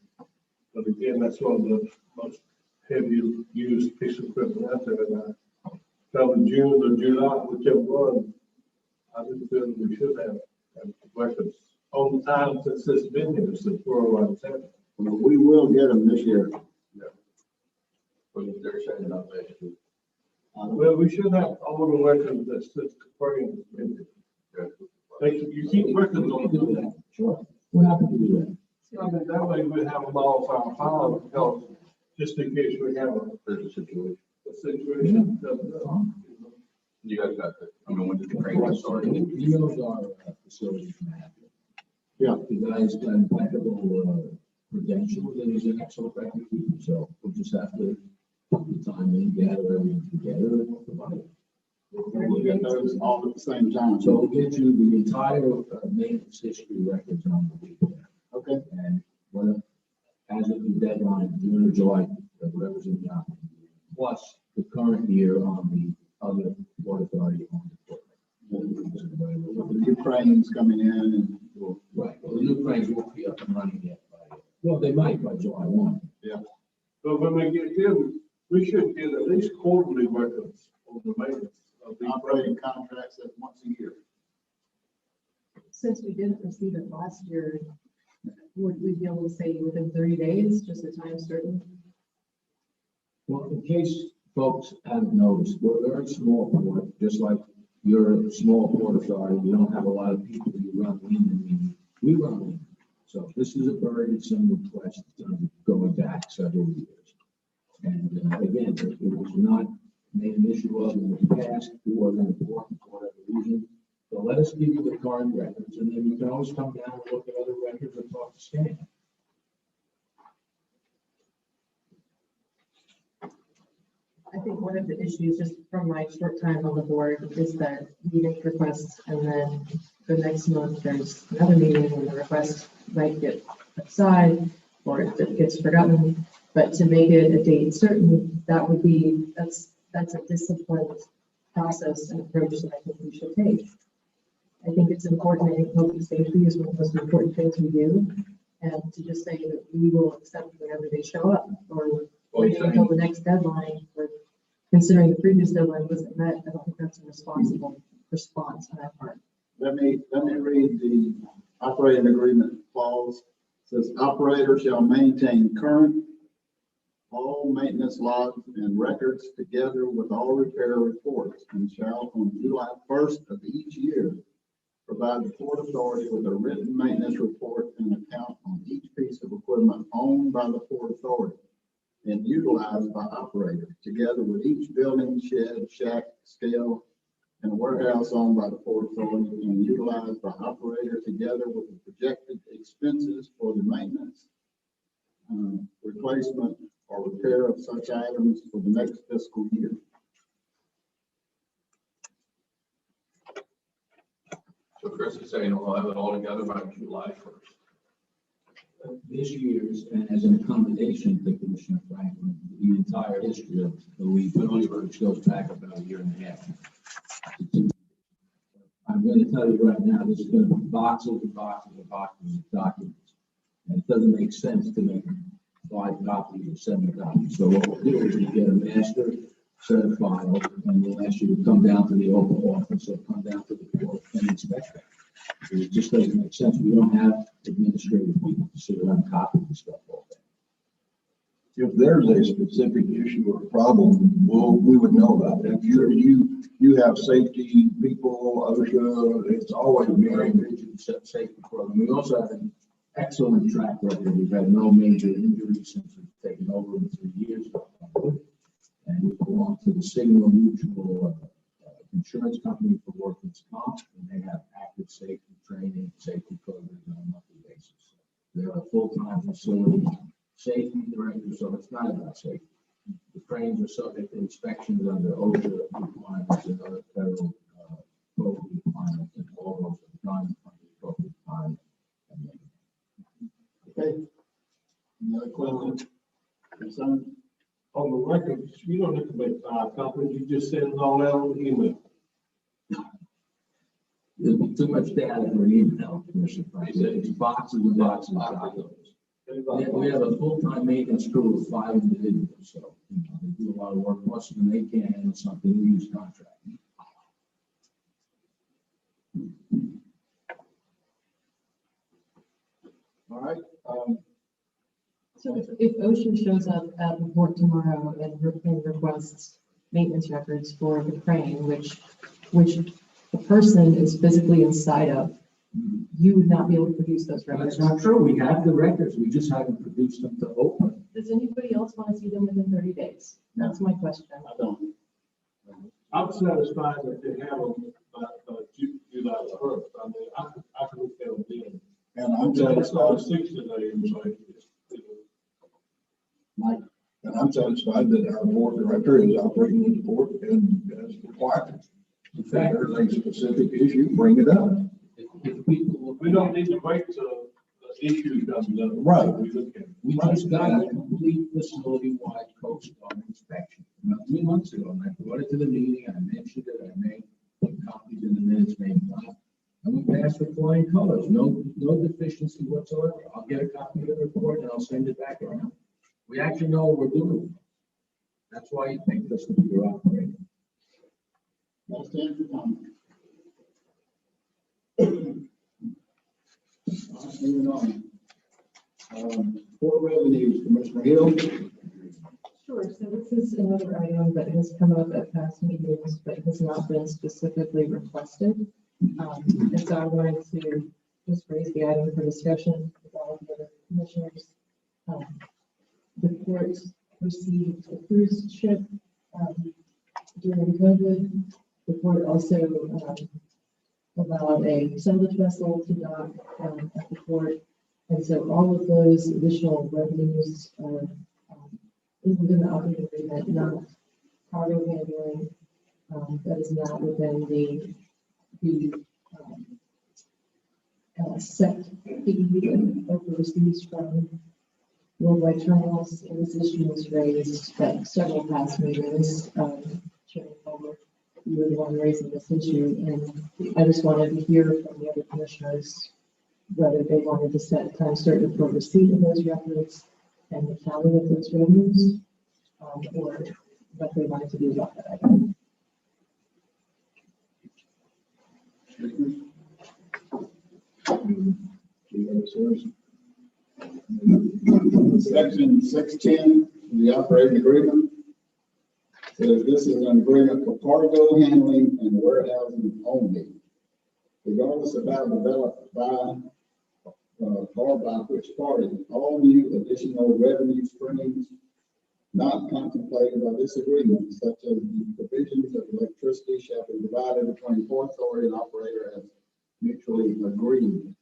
But again, that's one of the most heavy used piece of equipment out there. And come June or July, whichever one, I just feel we should have records on time since it's been here, since we're around seven. We will get them this year. But they're saying about last year. Well, we should have all the records that since the crane has been here. You keep records on them. Sure. We're happy to do that. I mean, that way we have them all for our file, because just in case we have There's a situation. a situation. You guys got the, I mean, when did the crane get started? He knows our facilities map. Yeah. The guy's got impeccable credentials and he's an excellent record keeper, so we'll just have to put the time in, gather everything together and we'll provide it. We'll get those all at the same time. So we'll get you the entire maintenance history records on the week there. Okay. And what, as of the deadline, June or July, whatever's in the option, plus the current year on the other Port Authority on the The new cranes coming in and Right, well, the new cranes won't be up and running yet well, they might by July 1. But when we get them, we should get at least quarterly records on the maintenance of the operating contracts at once a year. Since we didn't receive it last year, would we be able to say within 30 days, just a time certain? Well, in case folks haven't noticed, we're very small port, just like you're a small port authority. We don't have a lot of people who run in. We run in. So this is a burdensome request going back several years. And again, it was not made an issue of in the past, it wasn't important for whatever reason. So let us give you the current records, and then you can always come down and look at other records and talk to Stan. I think one of the issues, just from my short time on the board, is that we make requests and then the next month there's another meeting and the request might get aside or if it gets forgotten. But to make it a date certain, that's a disciplined process and approach that I think we should take. I think it's important. I think public safety is one of the most important things we do. And to just say that we will accept whenever they show up or waiting until the next deadline, but considering the previous deadline wasn't met, I don't think that's a responsible response on our part. Let me read the operating agreement clause. It says operator shall maintain current all maintenance logs and records together with all repair reports and shall on July 1st of each year provide the Port Authority with a written maintenance report and account on each piece of equipment owned by the Port Authority and utilized by operator, together with each building, shed, shack, scale, and warehouse owned by the Port Authority and utilized by operator, together with the projected expenses for the maintenance, replacement, or repair of such items for the next fiscal year. So Chris is saying we'll have it all together by July 1st. This year's, and as an accommodation to Commissioner Franklin, the entire history of the lead, which goes back about a year and a half. I'm going to tell you right now, this is going to be boxes and boxes and boxes of documents. And it doesn't make sense to make 5 copies or 7 copies. So what we'll do is we'll get a master set of files, and we'll ask you to come down to the Ohpa office or come down to the port and inspect that. It just doesn't make sense. We don't have administrative people to sit around copying the stuff all day. If there's a specific issue or problem, we would know about it. If you have safety people, OSHA, it's always Very been. rigid safety program. We also have an excellent track record. We've had no major injuries since we've taken over in 3 years. And we belong to the Signal Mutual insurance company for workers' comp, and they have active safety training, safety programs on a monthly basis. They're a full-time facility safety director, so it's not about safety. The cranes are subject to inspections under OSHA requirements and other federal code requirements, and all those are done under the appropriate time. Okay. Any other questions? Concerns? On the records, you don't have to make 5 copies, you just send it all out on email. There'd be too much data for an email, Commissioner Franklin. It's boxes and boxes of documents. We have a full-time maintenance crew of 5 individuals, so they do a lot of work. Most of them, they can't handle something, we use contract. All right, So if OSHA shows up at the port tomorrow and requests maintenance records for the crane, which the person is physically inside of, you would not be able to produce those records. That's not true. We have the records. We just haven't produced them to Ohpa. Does anybody else want to see them within 30 days? That's my question. I don't. I'm satisfied that they have them, July the first. I mean, I can look at them then. And I'm It's not satisfied, 60 days, like, Mike, And I'm satisfied that our board director is operating the port and as required. If there's a specific issue, bring it up. If people, we don't need to wait till the issue comes up. Right. We look at it. we just got a complete facility-wide Coast Guard inspection about 3 months ago, and I brought it to the meeting, I mentioned it, I made copies in the minutes, made one. And we passed with flying colors, no deficiency whatsoever. I'll get a copy of the report and I'll send it back around. We actually know what we're doing. That's why you think this to be your operator. that's the end for comment. All right, moving on. Port revenues, Commissioner Hill. Sure, so this is another item that has come up at past meetings, but has not been specifically requested. And so I wanted to just raise the item for discussion with all of the commissioners. The port received a cruise ship during COVID. The port also allowed a salvage vessel to dock at the port. And so all of those additional revenues are within the operating agreement, not cargo handling. That is not within the set fee that Ohpa receives from worldwide terminals. And this issue was raised at several past meetings. Chairman Palmer, you were the one raising this issue, and I just wanted to hear from the other commissioners whether they wanted to set a time certain for receipt of those records and the tally of those revenues, or what they wanted to do about that item. Section 610, the operating agreement, says this is an agreement for cargo handling and warehousing only, regardless of how developed by or by which party. All new additional revenue streams not contemplated by this agreement, such as the provisions of electricity, shall be divided between Port Authority and operator as mutually agreed.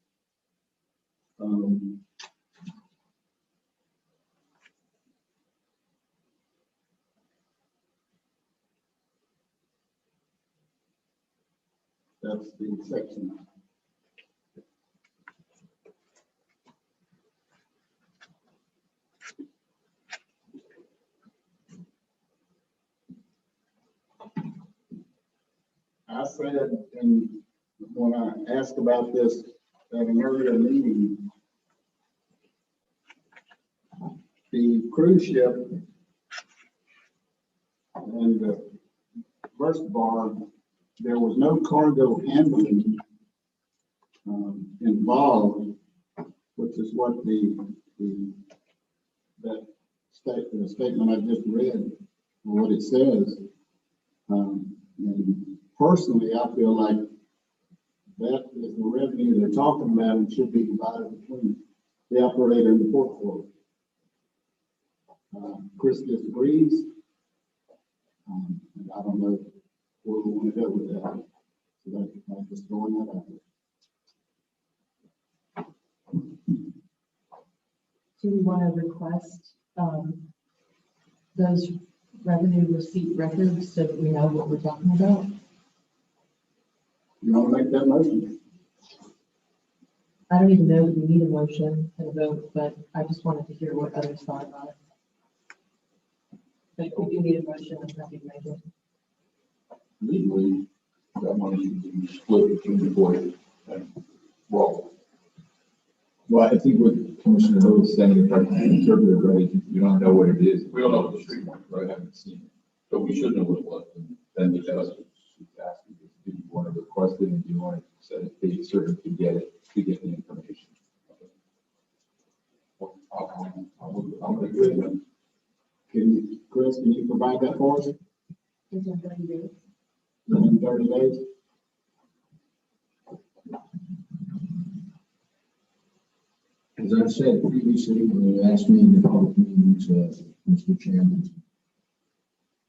That's the section. I said, and when I asked about this at an earlier meeting, the cruise ship and the first bar, there was no cargo handling involved, which is what the statement I just read, what it says. And personally, I feel like that is the revenue they're talking about and should be divided between the operator and the port authority. Chris disagrees. And I don't know where we want to go with that. So I'm just throwing that out there. Do we want to request those revenue receipt records so that we know what we're talking about? You want to make that motion? I don't even know that we need a motion and a vote, but I just wanted to hear what others thought about it. But if we do need a motion, I'm happy to make it. Legally, That money should be split between the board and well. Well, I think what Commissioner Hill is saying, if I interpret it right, you don't know what it is. We don't know what the street market, right? I haven't seen it. But we should know what it was. And then the judge should ask you, do you want to request it and do you want to set a date certain to get it, to get the information? I'll make it. Chris, can you provide that for us Within 30 days. within 30 days? As I said previously, when you asked me in the public meetings, Mr. Chairman,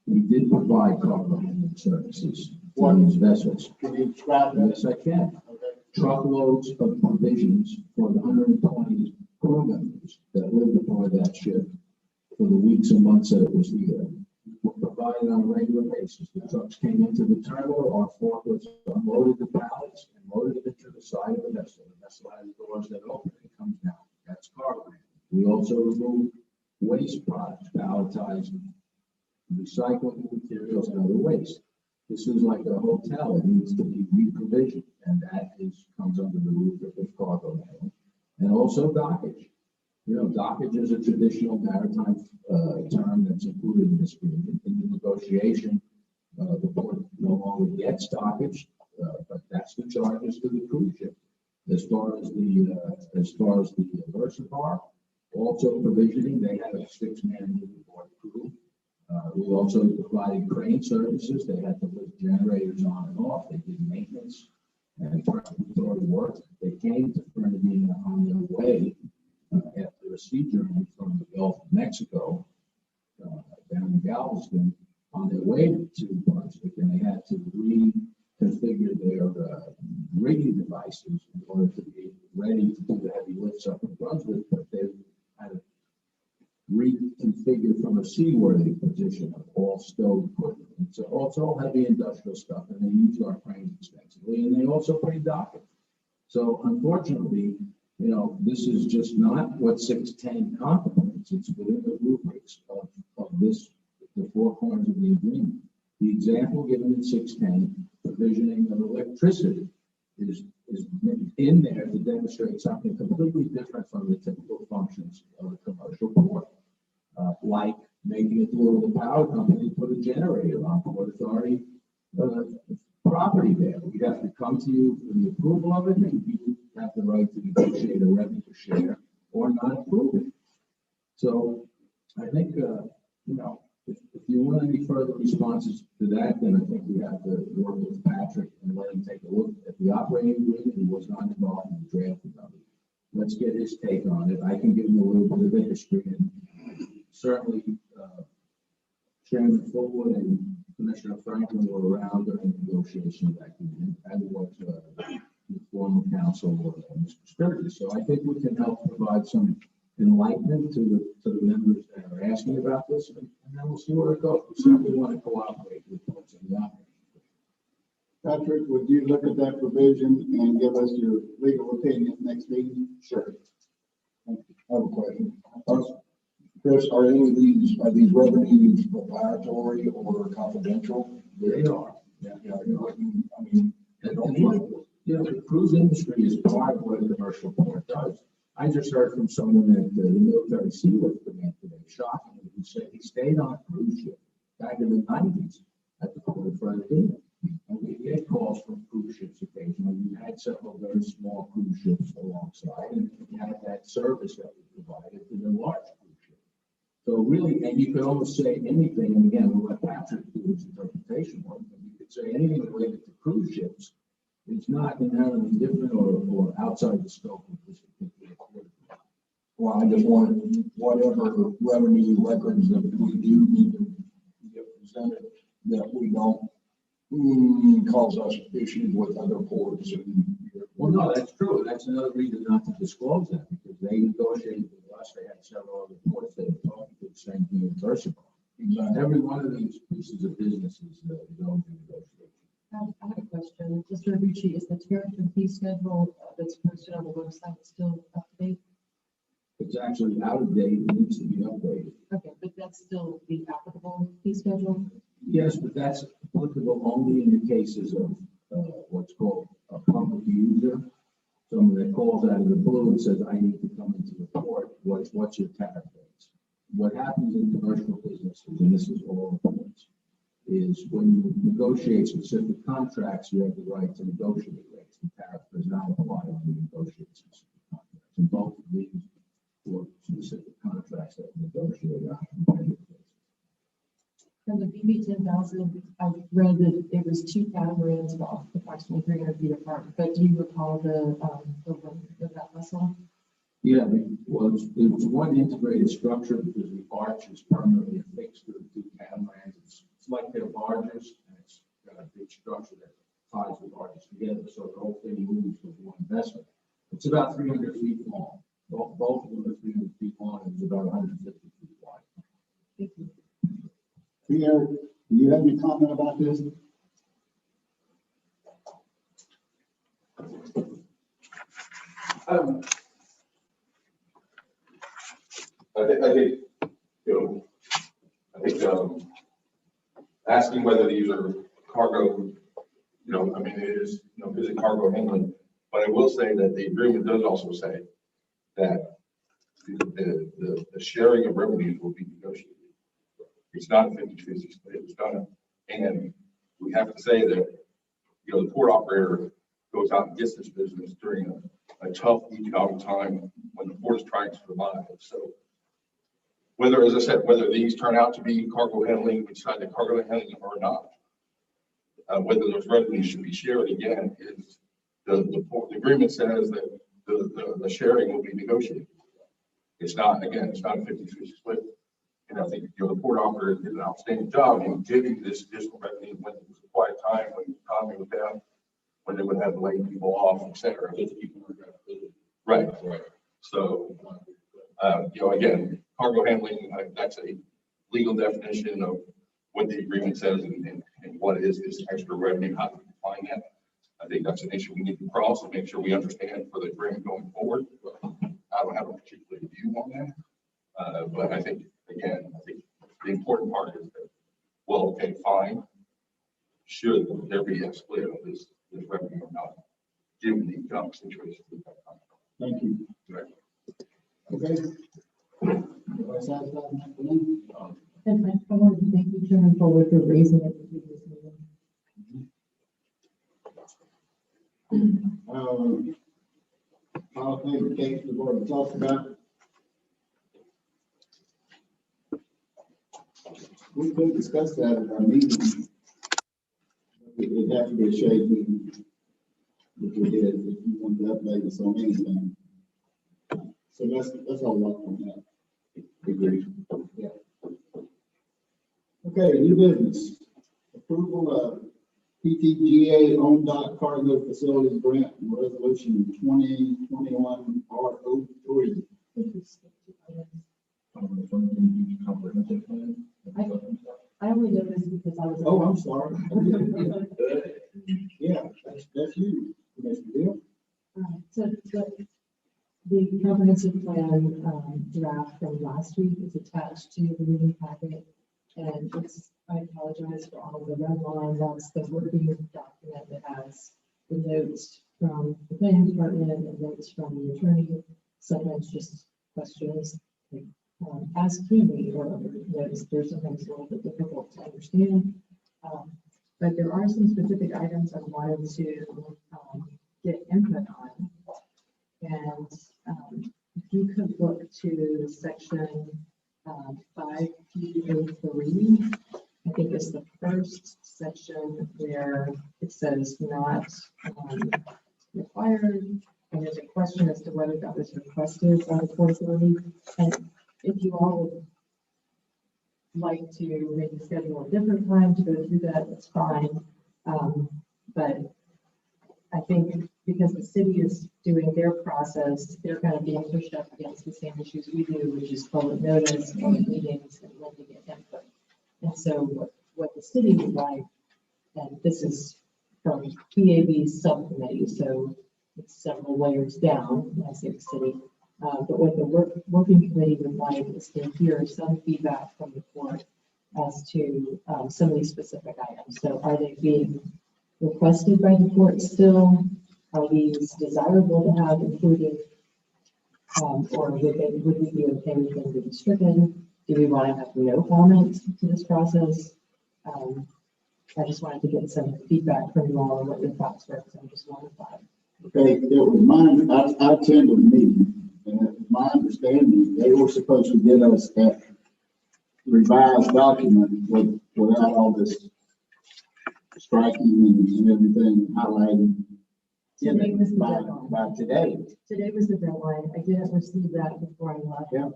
we did provide cargo handling services for these vessels. Can you describe that? Yes, I can. Okay. Truckloads of provisions for the 120 crew members that lived aboard that ship for the weeks and months that it was here were provided on a regular basis. The trucks came into the terminal, our forklifts unloaded the pallets and loaded it into the side of the vessel. The vessel has doors that open and it comes down. That's cargo handling. We also remove waste products, palletized recycling materials and other waste. This is like a hotel. It needs to be re-provisioned, and that comes under the rubric of cargo handling. And also dockage. You know, dockage is a traditional maritime term that's included in this agreement. In the negotiation, the board no longer gets dockage, but that's the charges to the cruise ship. As far as the Versapar, also provisioning, they have a 6-man board crew. We also provided crane services. They had to lift generators on and off. They did maintenance and preparatory work. They came to Fernandina on their way after a sea journey from the Gulf of Mexico down in Galveston on their way to Brunswick, and they had to reconfigure their rigging devices in order to be ready to do the heavy lifts up in Brunswick, but they had to reconfigure from a seaworthy position of all stowed equipment. So it's all heavy industrial stuff, and they use our cranes extensively, and they also pay docket. So unfortunately, you know, this is just not what 610 contemplates. It's within the rubrics of this, the four corners of the agreement. The example given in 610, provisioning of electricity, is in there to demonstrate something completely different from the typical functions of a commercial port. Like making it through the power company, put a generator on Port Authority property there. We have to come to you for the approval of it, and you have the right to negotiate a revenue share or not approve it. So I think, you know, if you want any further responses to that, then I think we have to work with Patrick and let him take a look at the operating agreement. He was not involved in the drafting of it. Let's get his take on it. I can give him a little bit of the history, and certainly Chairman Fullwood and Commissioner Franklin were around during the negotiation of that agreement, and was the former counsel, Mr. Sturgis. So I think we can help provide some enlightenment to the members that are asking about this, and then we'll see where it goes. We certainly want to cooperate with folks in the operating. Patrick, would you look at that provision and give us your legal opinion next meeting? Sure. I have a question. Chris, are any of these revenues proprietary or confidential? They are. Yeah, I mean, And you know, the cruise industry is part of what a commercial port does. I just heard from someone at the military sealift command today, shockingly, who said he stayed on a cruise ship back in the 90s at the Port of Fernandina. And we get calls from cruise ships occasionally. We had several very small cruise ships alongside, and we had that service that we provided to the large cruise ship. So really, and you could almost say anything, and again, we'll let Patrick do his interpretation work, but you could say anything related to cruise ships is not inherently different or outside the scope of this particular court. well, I just wanted whatever revenue records that we do need to get presented, that we don't cause us issues with other ports. Well, no, that's true. That's another reason not to disclose that, because they negotiated with us. They had several other ports they were talking to, the same thing in Versapar. Exactly. Every one of these pieces of business is going to negotiation. I have a question. Mr. Abucci, is the tariff and fee schedule that's posted on the website still up to date? It's actually out of date. It needs to be updated. Okay, but that's still the applicable fee schedule? Yes, but that's applicable only in the cases of what's called a public user. Someone that calls out of the blue and says, I need to come into the port, what's your tariff rates? What happens in commercial businesses, and this is all ports, is when you negotiate specific contracts, you have the right to negotiate rates. The tariff does not apply when you negotiate specific contracts. And both of these for specific contracts that we negotiate on a competitive basis. For the BB 10,000, I read that it was 2 catamarans, about approximately 300 feet apart. But do you recall the length of that vessel? Yeah, well, it was one integrated structure because the arch is permanently affixed to the 2 catamarans. It's like they're barges, and it's got a big structure that ties the barges together, so the whole thing moves with one vessel. It's about 300 feet long. Both of them are 300 feet long, and it's about 150 feet wide. Thank you. Pierre, do you have any comment about this? I think, asking whether these are cargo, I mean, it is, is it cargo handling? But I will say that the agreement does also say that the sharing of revenues will be negotiated. It's not a 50-50 split. It's not and we have to say that, the port operator goes out and gets this business during a tough economic time when the port is trying to survive. So whether, as I said, whether these turn out to be cargo handling, we decide that cargo handling or not, whether those revenues should be shared again is the agreement says that the sharing will be negotiated. It's not, again, it's not a 50-50 split. And I think, the port operator did an outstanding job in giving this additional revenue when it was a quiet time, when the economy was down, when they would have to lay people off, et cetera. Right. So, again, cargo handling, that's a legal definition of what the agreement says and what is this extra revenue, how to define that. I think that's an issue we need to cross and make sure we understand for the agreement going forward. I don't have a particular view on that, but I think, again, the important part is that, well, okay, fine. Should there be a split of this revenue or not, given the economic situation? Thank you. Right. Okay. Everybody satisfied with that for me? And I wanted to thank you, Chairman Fuller, for raising it to this meeting. I'll take the case we've already talked about. We could discuss that at our meeting. It'd have to be a shade meeting, which we did, if you want to update us on anything. So that's all up on that. Agreed. Yeah. Okay, new business. Approval of PTGA on dock cargo facilities grant resolution 2021 R03. Comprehensive plan. I only know this because I was. Oh, I'm sorry. Yeah, that's you, Commissioner Gill. So the comprehensive plan draft from last week is attached to the meeting packet. And I apologize for all the red lines. That's the working document that has the notes from the planning department and notes from the attorney. Sometimes just questions asked to me or notes. There's sometimes a little bit difficult to understand. But there are some specific items I wanted to get input on. And if you could look to section 5P03, I think it's the first section where it says not required, and there's a question as to whether that was requested by the Port Authority. And if you all would like to maybe schedule a different time to go through that, that's fine. But I think because the city is doing their process, they're kind of being pushed up against the same issues we do, which is public notice, public meetings, and when to get input. And so what the city would like, and this is from PAB subcommittee, so it's several layers down, I say the city, but what the working committee would like is to hear some feedback from the court as to some of these specific items. So are they being requested by the court still? Are these desirable to have included? Or would we be okay with them to be stricken? Do we want to have no comment to this process? I just wanted to get some feedback from you all on what your thoughts were, because I'm just one of five. Okay, it was mine, I attended the meeting, and it was my understanding, they were supposed to get us that revised document without all this striking and everything highlighted. Today was the deadline. By today. Today was the deadline. I didn't receive that before I left, Yeah.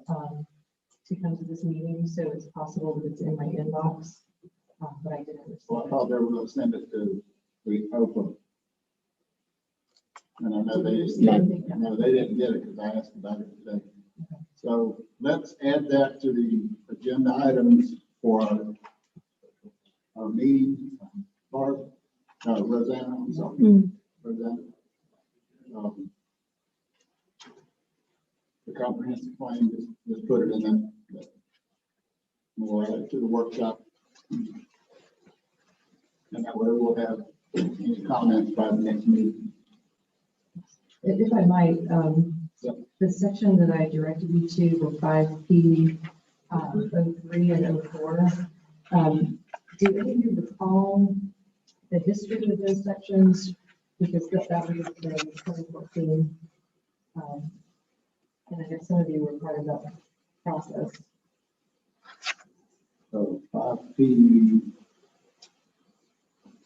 to come to this meeting, so it's possible that it's in my inbox, but I didn't receive Well, I it. thought they were gonna send it to the Ohpa. And I know they didn't get it because I asked about it today. So let's add that to the agenda items for our meeting. Barb, Rosanna, I'm sorry. Rosanna. The comprehensive plan, just put it in that. We'll add it to the workshop. And that way we'll have any comments by the next meeting. If I might, the section that I directed you to, the 5P, 03 and 04, do any of you recall the history of those sections? Because that was in 2014. And I guess some of you were part of that process. So 5P,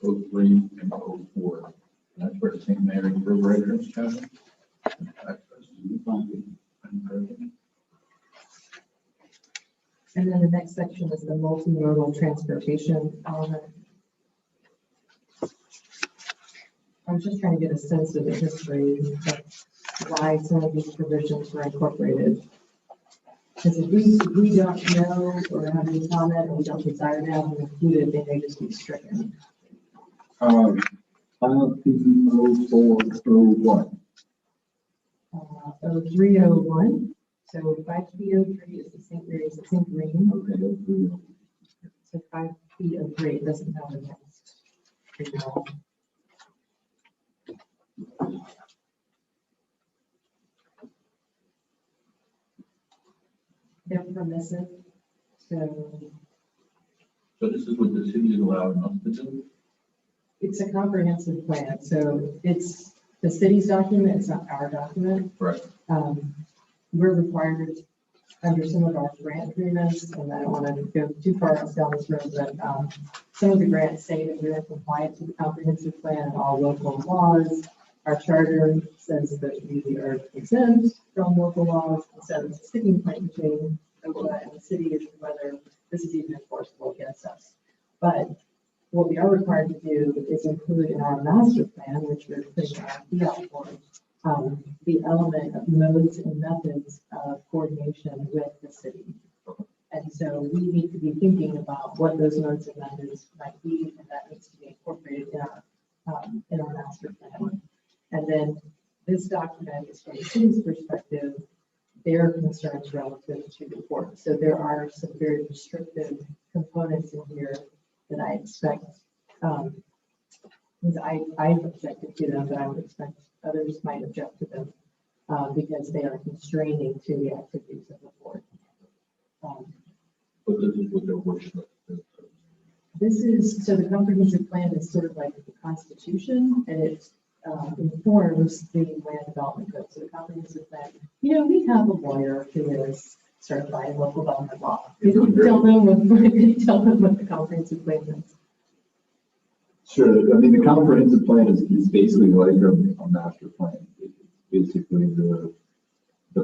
03 and 04. That's where the St. Mary River entrance comes. And then the next section is the multimodal transportation element. I was just trying to get a sense of the history of why some of these provisions were incorporated. Because if we don't know or have any comment, or we don't desire to have them included, they may just be stricken. 5P0401. 0301. So 5P03 is the St. Mary's, it's in green. Okay, 0301. So 5P03 it doesn't have a next. They're permissive, so So this is what the city is allowing us to do? it's a comprehensive plan, so it's the city's document, it's not our document. Right. We're required under some of our grant agreements, and I don't want to go too far down this road, but some of the grants say that we're compliant to the comprehensive plan and all local laws. Our charter says that we are exempt from local laws, so it's a sticking point between Ohpa and the city is whether this is even enforceable against us. But what we are required to do is include in our master plan, which we're putting our fee out for, the element of modes and methods of coordination with the city. And so we need to be thinking about what those modes and methods might be, and that needs to be incorporated in our master plan. And then this document is from the city's perspective, their concerns relative to the port. So there are some very restrictive components in here that I expect, because I've objected to them, but I would expect others might object to them because they are constraining to the activities of the port. But this is what their wish list is. This is, so the comprehensive plan is sort of like the Constitution, and it informs the land development code. So the comprehensive plan, you know, we have a lawyer who is certified in local government law. You can tell them what the comprehensive plan is. Sure, I mean, the comprehensive plan is basically like a master plan. It's basically the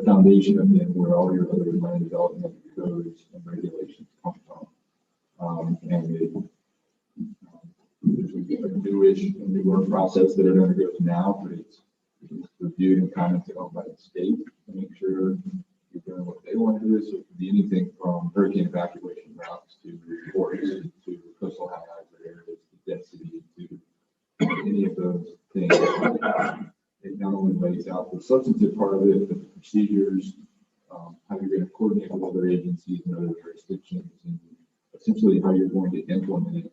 foundation of it where all your other land development codes and regulations come from. And there's a newer process that are going to go to now, but it's reviewed and commented on by the state to make sure you're doing what they want to do. So it could be anything from hurricane evacuation routes to reports to coastal high hazard areas to density to any of those things. It not only lays out the substantive part of it, but the procedures, how you're going to coordinate with other agencies and other jurisdictions, and essentially how you're going to implement it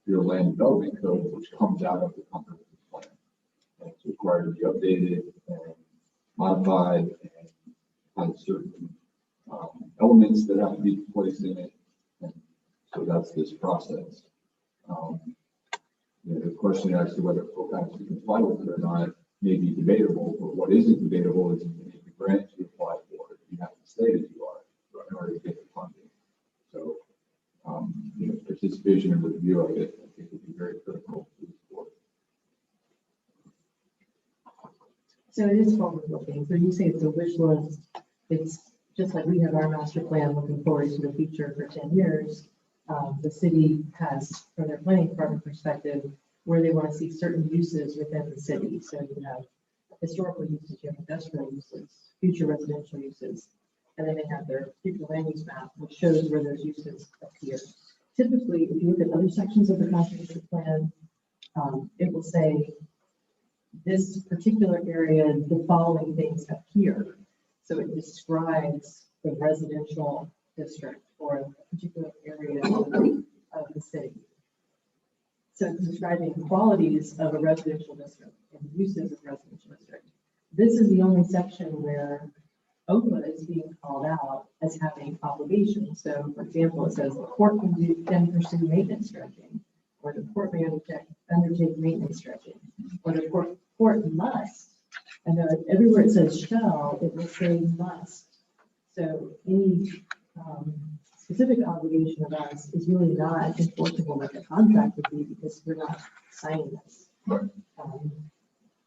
your land development code, which comes out of the comprehensive plan. And it's required to be updated and modified and has certain elements that have to be placed in it. And so that's this process. The question as to whether Ohpa actually comply with it or not may be debatable, but what isn't debatable is if the grant you apply for, you have to say that you are in order to get the funding. So, participation in the review of it, I think, would be very critical to the board. So it is forward-looking. So you say it's a wish list. It's just like we have our master plan looking forward to the future for 10 years. The city has, from their planning department perspective, where they want to see certain uses within the city. So you have historical uses, you have industrial uses, future residential uses, and then they have their future land use map, which shows where those uses appear. Typically, if you look at other sections of the comprehensive plan, it will say this particular area, the following things appear. So it describes the residential district or a particular area of the city. So it's describing qualities of a residential district and uses of residential district. This is the only section where Ohpa is being called out as having obligations. So for example, it says the court can pursue maintenance dredging, or the court may undertake maintenance dredging, or the court must. And everywhere it says shall, it will say must. So any specific obligation of us is really not enforceable like a contract would be because we're not signing this. Right.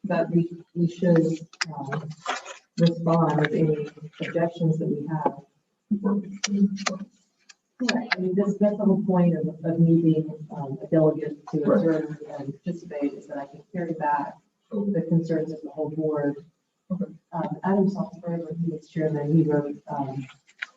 But we should respond with any objections that we have. Right. I mean, that's the whole point of me being a delegate to observe and participate is that I can carry back the concerns of the whole board. Adam Salzberg, when he was chairman, he wrote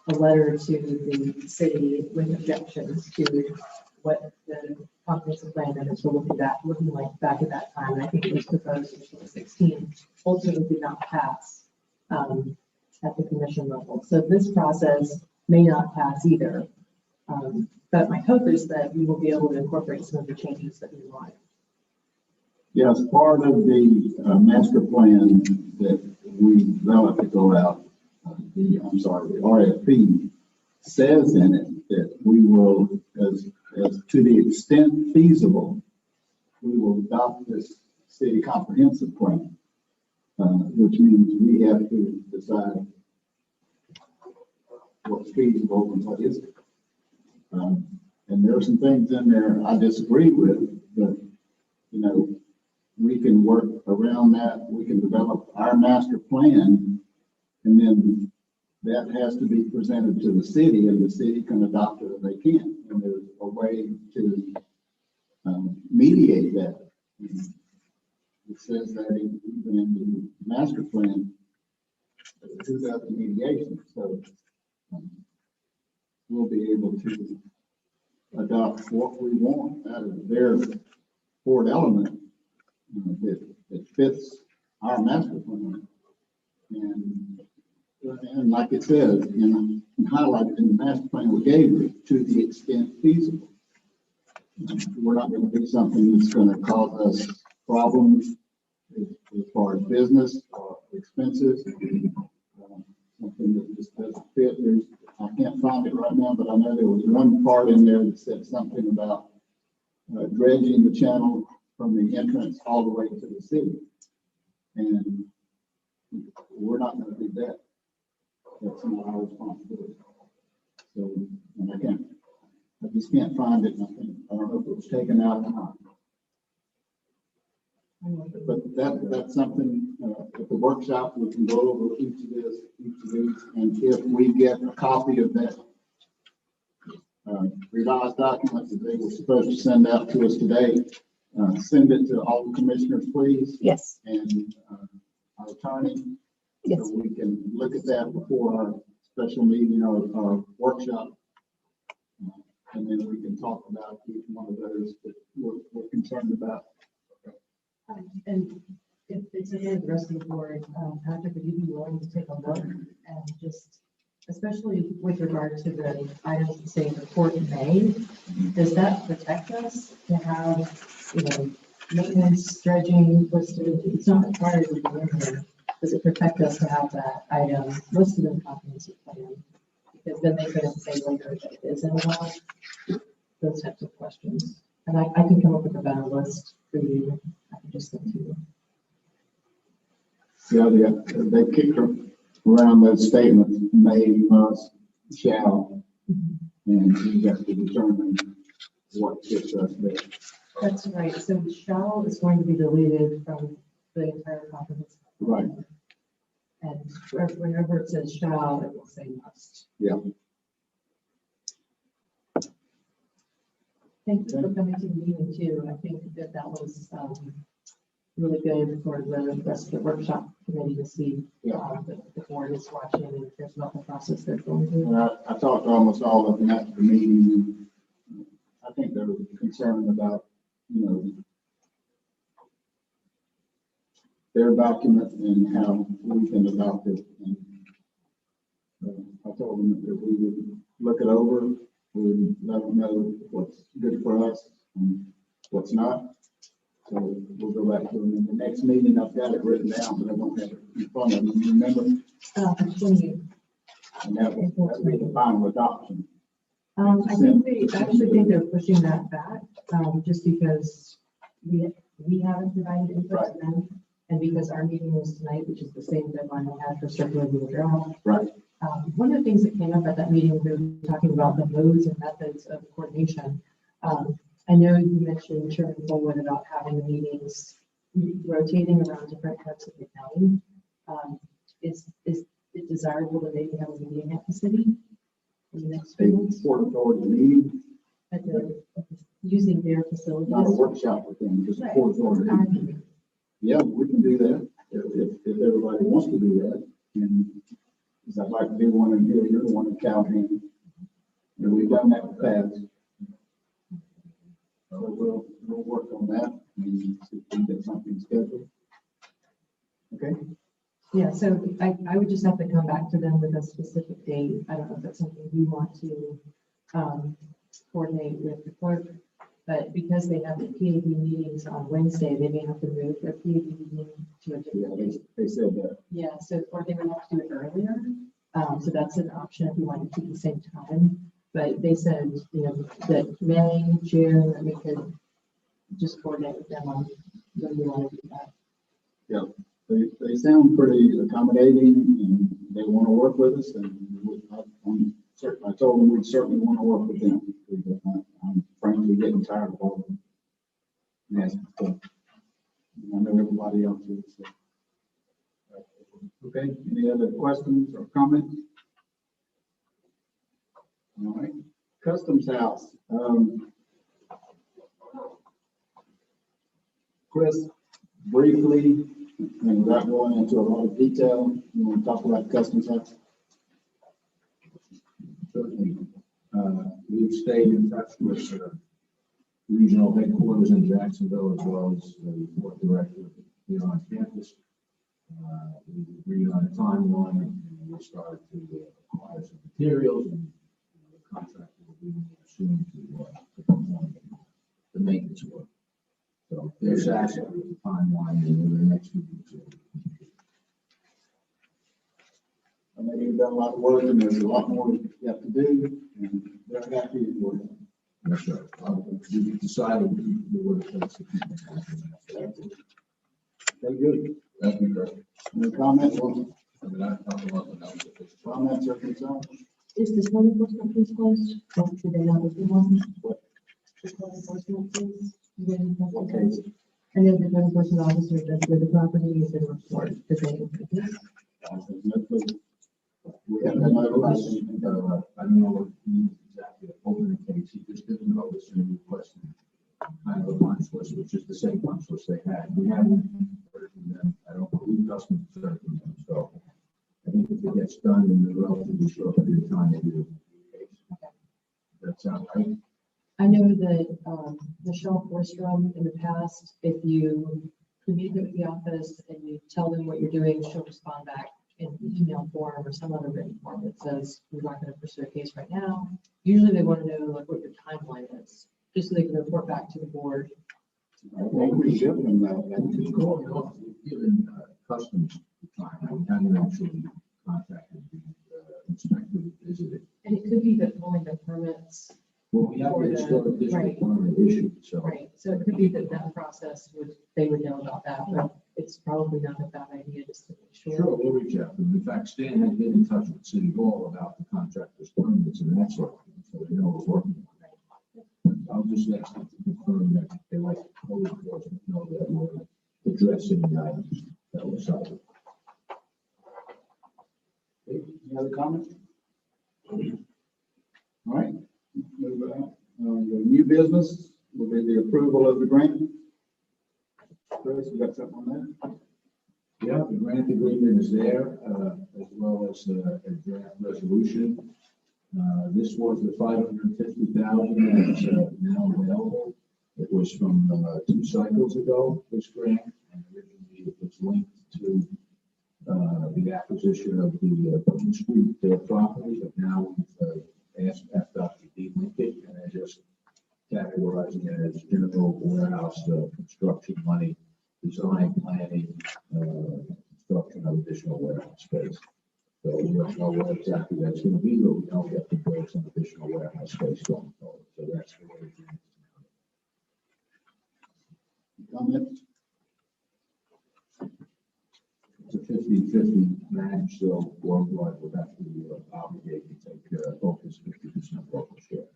a letter to the city with objections to what the comprehensive plan members were looking like back at that time. And I think it was proposed in 2016, ultimately did not pass at the commission level. So this process may not pass either. But my hope is that we will be able to incorporate some of the changes that we want. Yes, part of the master plan that we developed to go out, the RFP says in it that we will, as to the extent feasible, we will adopt this city comprehensive plan, which means we have to decide what's feasible and what isn't. And there are some things in there I disagree with, but, we can work around that. We can develop our master plan, and then that has to be presented to the city, and the city can adopt it if they can. And there's a way to mediate that. It says that even in the master plan, who does the mediation? So we'll be able to adopt what we want out of their fourth element that fits our master plan. And like it says, and highlighted in the master plan we gave you, to the extent feasible. We're not going to do something that's going to cause us problems as far as business or expenses. Something that just doesn't fit. I can't find it right now, but I know there was one part in there that said something about dredging the channel from the entrance all the way to the city. And we're not going to do that. That's not our responsibility. So, and I just can't find it. I don't know if it was taken out or not. But that's something, at the workshop, we can go over each of these, and if we get a copy of that revised document that they were supposed to send out to us today, send it to all the commissioners, please. Yes. And our attorney, Yes. so we can look at that before our special meeting or our workshop. And then we can talk about each one of those that we're concerned about. And if it's okay with the rest of the board, Patrick, would you be willing to take a look and just especially with regard to the items that say report May, does that protect us to have, maintenance, dredging listed? It's not required to be in here. Does it protect us to have that item listed in the comprehensive plan? Because then they couldn't say later that it isn't allowed. Those types of questions. And I can come up with a better list for you. I can just send to you. Yeah, they kicked around those statements, may, must, shall, and we have to determine what fits us best. That's right. So shall is going to be deleted from the entire comprehensive. Right. And whenever it says shall, it will say must. Yeah. Thank you for coming to the meeting too. I think that was really good for the rest of the workshop committee to see that the board is watching and there's not the process they're going through. I talked to almost all of them at the meeting. And I think they were concerned about, their document and how we can adopt it. And I told them that we would look it over, we would let them know what's good for us and what's not. So we'll go back to them in the next meeting. I've got it written down, but I don't have it in front of me. You remember? 28. And that would be the final adoption. I think I actually think they're pushing that back, just because we haven't provided input to them. And because our meeting was tonight, which is the same deadline we had for circulating the draft. Right. One of the things that came up at that meeting, we were talking about the modes and methods of coordination. I know you mentioned Chairman Fullwood about having the meetings rotating around different parts of the county. Is it desirable that maybe have a meeting at the city in the next few months? Port Authority meeting, Using their facilities? not a workshop with them, just a Right. Port Authority Our meeting. meeting. Yeah, we can do that if everybody wants to do that. And because I'd like to do one in here, you're one in Calhoun. And we've done that in the past. So we'll work on that and see if we can get something scheduled. Okay? Yeah, so I would just have to come back to them with a specific date. I don't know if that's something you want to coordinate with the clerk, but because they have the PAB meetings on Wednesday, they may have to move their PAB meeting to a Yeah, different date. they said that. Yeah, so, or they would have to do it earlier. So that's an option if you want to keep the same time. But they said, that May, June, that we could just coordinate with them on when we want to do that. Yeah, they sound pretty accommodating and they want to work with us. And I told them we'd certainly want to work with them. I'm frankly getting tired of all of them. Yes, but I know everybody else is. So. Okay, any other questions or comments? All right, Customs House. Chris, briefly, and without going into a lot of detail, you want to talk about Customs House? Certainly. We've stayed in touch with regional headquarters in Jacksonville as well as the board director here on campus. We agreed on a timeline and we started to acquire some materials and the contractor will be soon to perform the maintenance work. So there's actually a timeline in the next few weeks. I know you've done a lot of work and there's a lot more you have to do, and they're happy for you. That's right. We decided we would have fixed Okay, good. That'd be great. Any comments or I mean, I talked about the numbers. comments or concerns? Is this one enforcement case closed? Don't do they not open one? What? The code enforcement case? You didn't have Okay. to close? And then the code enforcement officer does with the property is in report. Does they open the case? We haven't been notified of anything. I don't know what he means exactly, open the case, he just didn't notice and requested kind of a punch list, which is the same punch list they had. We haven't heard from them. I don't believe customers heard from them, so I think if it gets done in the relatively short period of time, they do. That sounds right. I know that Michelle Forstrom in the past, if you communicate with the office and you tell them what you're doing, she'll respond back in email form or some other written form that says, we're not going to pursue a case right now. Usually they want to know like what your timeline is, just so they can report back to the board. I think we give them that. It's going off, we've given customs time, we haven't actually contacted the inspector who visited. And it could be that pulling the permits, Well, we have For a the- historic district right. permit issued, so. right? So it could be that that process they would know about that, but it's probably not a bad idea just to make Sure, sure. we'll reach out to them. In fact, Stan has been in touch with City Hall about the contractor's permits and that sort of thing, so they know we're working on it. But I'll just ask them to confirm that they like code enforcement know that we're addressing the items that were cited. Any other comments? All right, move on. The new business will be the approval of the grant. Chris, you got something on that? Yeah, the grant agreement is there, as well as a draft resolution. This was the $550,000 that's now available. It was from 2 cycles ago, this grant, and originally it was linked to the acquisition of the Queen Street property, but now we've asked FDOT to delink it, and they're just categorizing it as general warehouse construction money, design, planning, construction of additional warehouse space. So we don't know what exactly that's going to be, but we know we have to build some additional warehouse space going forward. So that's the way it is. Comments? It's a 50-50 match, so worldwide would have to obligate to take Ohpa's 50% local share.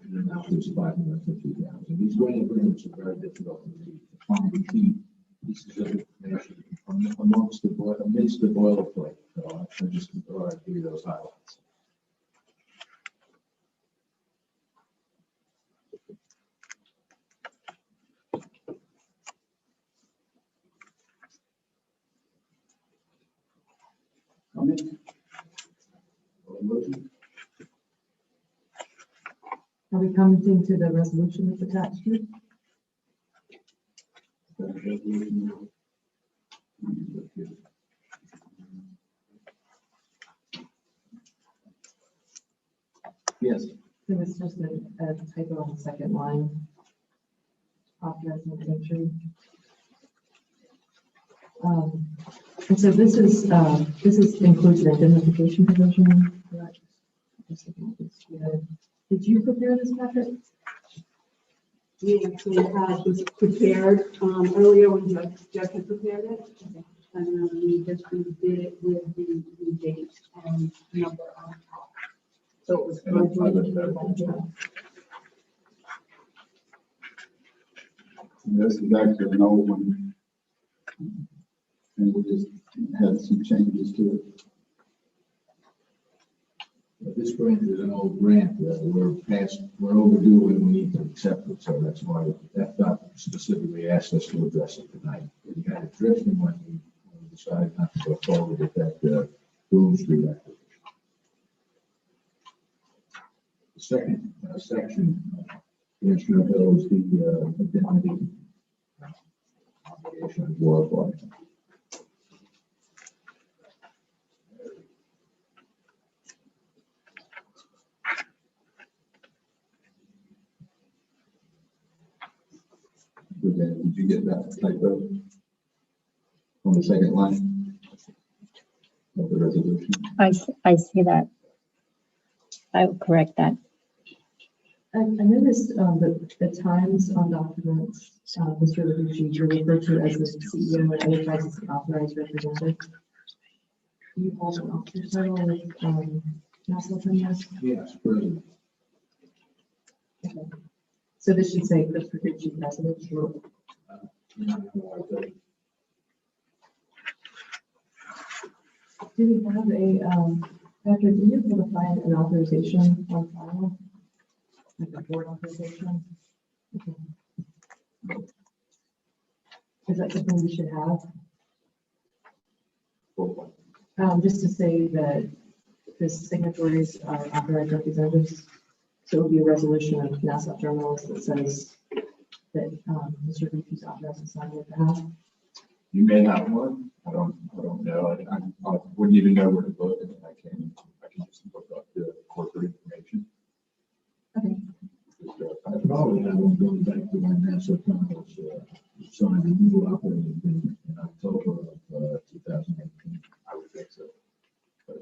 And the amount is $550,000. These grant agreements are very difficult to read, to find the key pieces of information amidst the boilerplate. So I just thought I'd give you those highlights. Comments? Motion? Are we commenting to the resolution that's attached to it? Yes. There was just a typo on the second line. Authorizing the entry. And so this is includes an indemnification provision. Correct? Just looking at this here. Did you prepare this packet? We actually had this prepared, earlier when Jeff had prepared it. And then we just redid it with the date and number on top. So it was. This is actually an old one. And we just had some changes to it. This grant is an old grant, we're overdue and we need to accept it, so that's why FDOT specifically asked us to address it tonight. We had it drifting when we decided not to go forward with that Bloom Street acquisition. The second section, Commissioner Hill, is the indemnity obligation worldwide. Did you get that typo on the second line of the resolution? I see that. I'll correct that. I noticed the times on documents, Mr. Levucci, you're referred to as the CEO and other times as the authorized representative. Do you hold an officer title with National Finance? Yes, President. Okay. So this should say Chris Chief President. Do we have a, Patrick, do you able to find an authorization on file? Like a board authorization? Okay. Is that something we should have? Just to say that the signatories are authorized representatives. So it will be a resolution of Nassau Journals that says that Mr. Beatty's authorized to sign your behalf. You may have one. I don't know. I wouldn't even know where to look. I can just look up the corporate information. Okay. I probably have one going back to my NASA conference, signed a new operating agreement in October of 2018. I would think so. But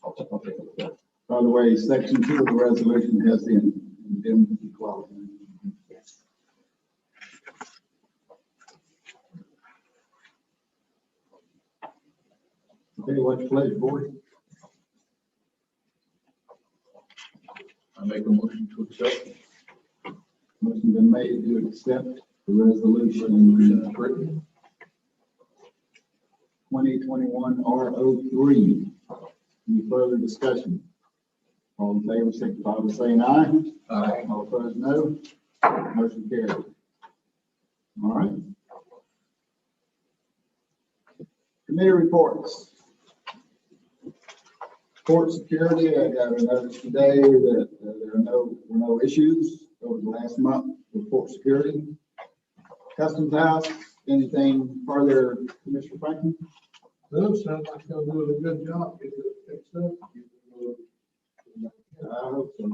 I'll take a look at it. By the way, section 2 of the resolution has the indemnity clause. in it. Yes. Okay, what's your pleasure, board? I make a motion to accept. Motion been made to accept the resolution 2021 R03. Any further discussion? All in favor, signify by saying aye. Aye. All opposed, no. Motion carried. All right. Committee reports. Court security, I got a notice today that there were no issues over the last month with court security. Customs House, anything further, Commissioner Franklin? Those sound like they're doing a good job getting it fixed up. I hope so.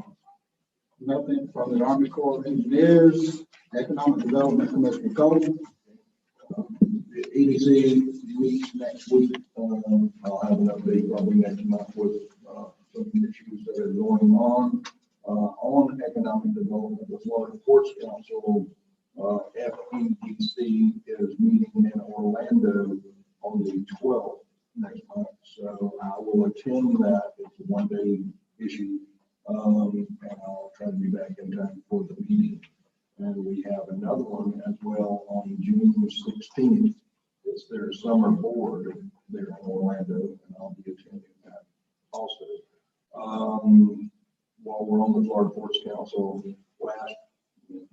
Nothing from the Army Corps of Engineers, Economic Development Commissioner Cole. EDC meets next week. I'll have an update probably next month with some issues that are going on economic development. The Florida Ports Council, FEDC, is meeting in Orlando on the 12th next month. So I will attend that. It's a one-day issue. And I'll try to be back in time for the meeting. And we have another one as well on June 16th. It's their summer board there in Orlando, and I'll be attending that also. While we're on the Florida Ports Council, last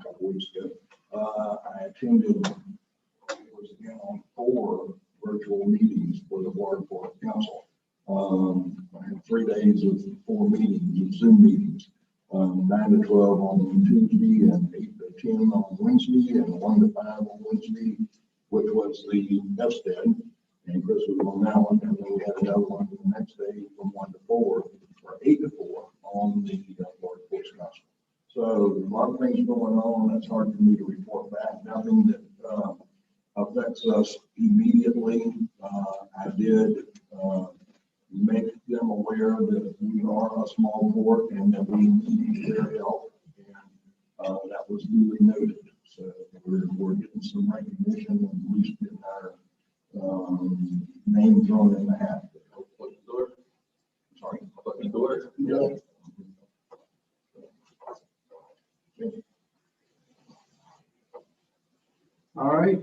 couple weeks ago, I attended, it was again on 4 virtual meetings for the Florida Ports Council. I had 3 days of 4 meetings, Zoom meetings, 9 to 12 on Tuesday and 8 to 10 on Wednesday and 1 to 5 on Wednesday, which was the FSTED, and Chris was on that one, and then we had another one the next day from 1 to 4, or 8 to 4 on the Florida Ports Council. So a lot of things going on. It's hard for me to report back. Nothing that affects us immediately. I did make them aware that we are a small port and that we need their help, and that was duly noted. So we're getting some recognition and at least getting our name thrown in the hat. Sorry. Yeah. All right,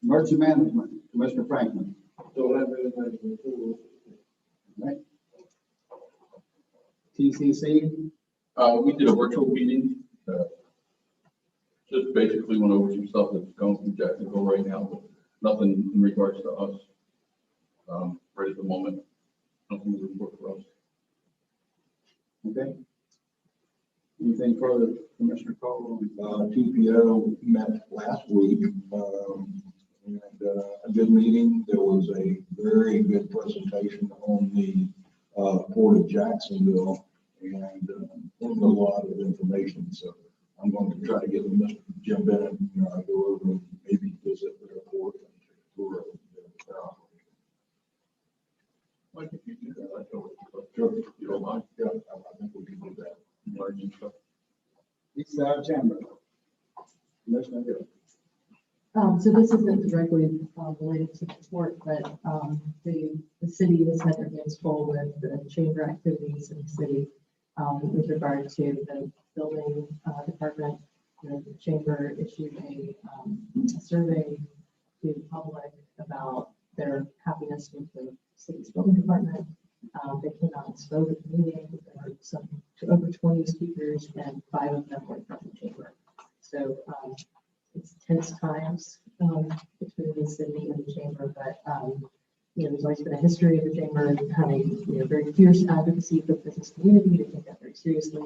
emergency management, Commissioner Franklin. Don't have anything to report. Right. TCC, We did a virtual meeting. Just basically went over some stuff that's going through Jacksonville right now, but nothing in regards to us. Right at the moment, nothing to report for us. okay. Anything further, Commissioner Cole? TPO met last week, and a good meeting. There was a very good presentation on the Port of Jacksonville, and a lot of information. So I'm going to try to get Mr. Jim Bennett, go over and maybe visit the airport and tour their operation. Like if you do that, I don't. Sure. You don't mind? Yeah, I think we can do that. Learning stuff. East Side Chamber. Commissioner Hill. So this isn't directly related to the port, but the city has had their hands full with the chamber activities in the city with regard to the building department. The chamber issued a survey to the public about their happiness with the city's building department. They came out and spoke at the meeting. There were over 20 speakers, and 5 of them were from the chamber. So it's tense times between the city and the chamber, but there's always been a history of the chamber having very fierce advocacy for the business community. They take that very seriously.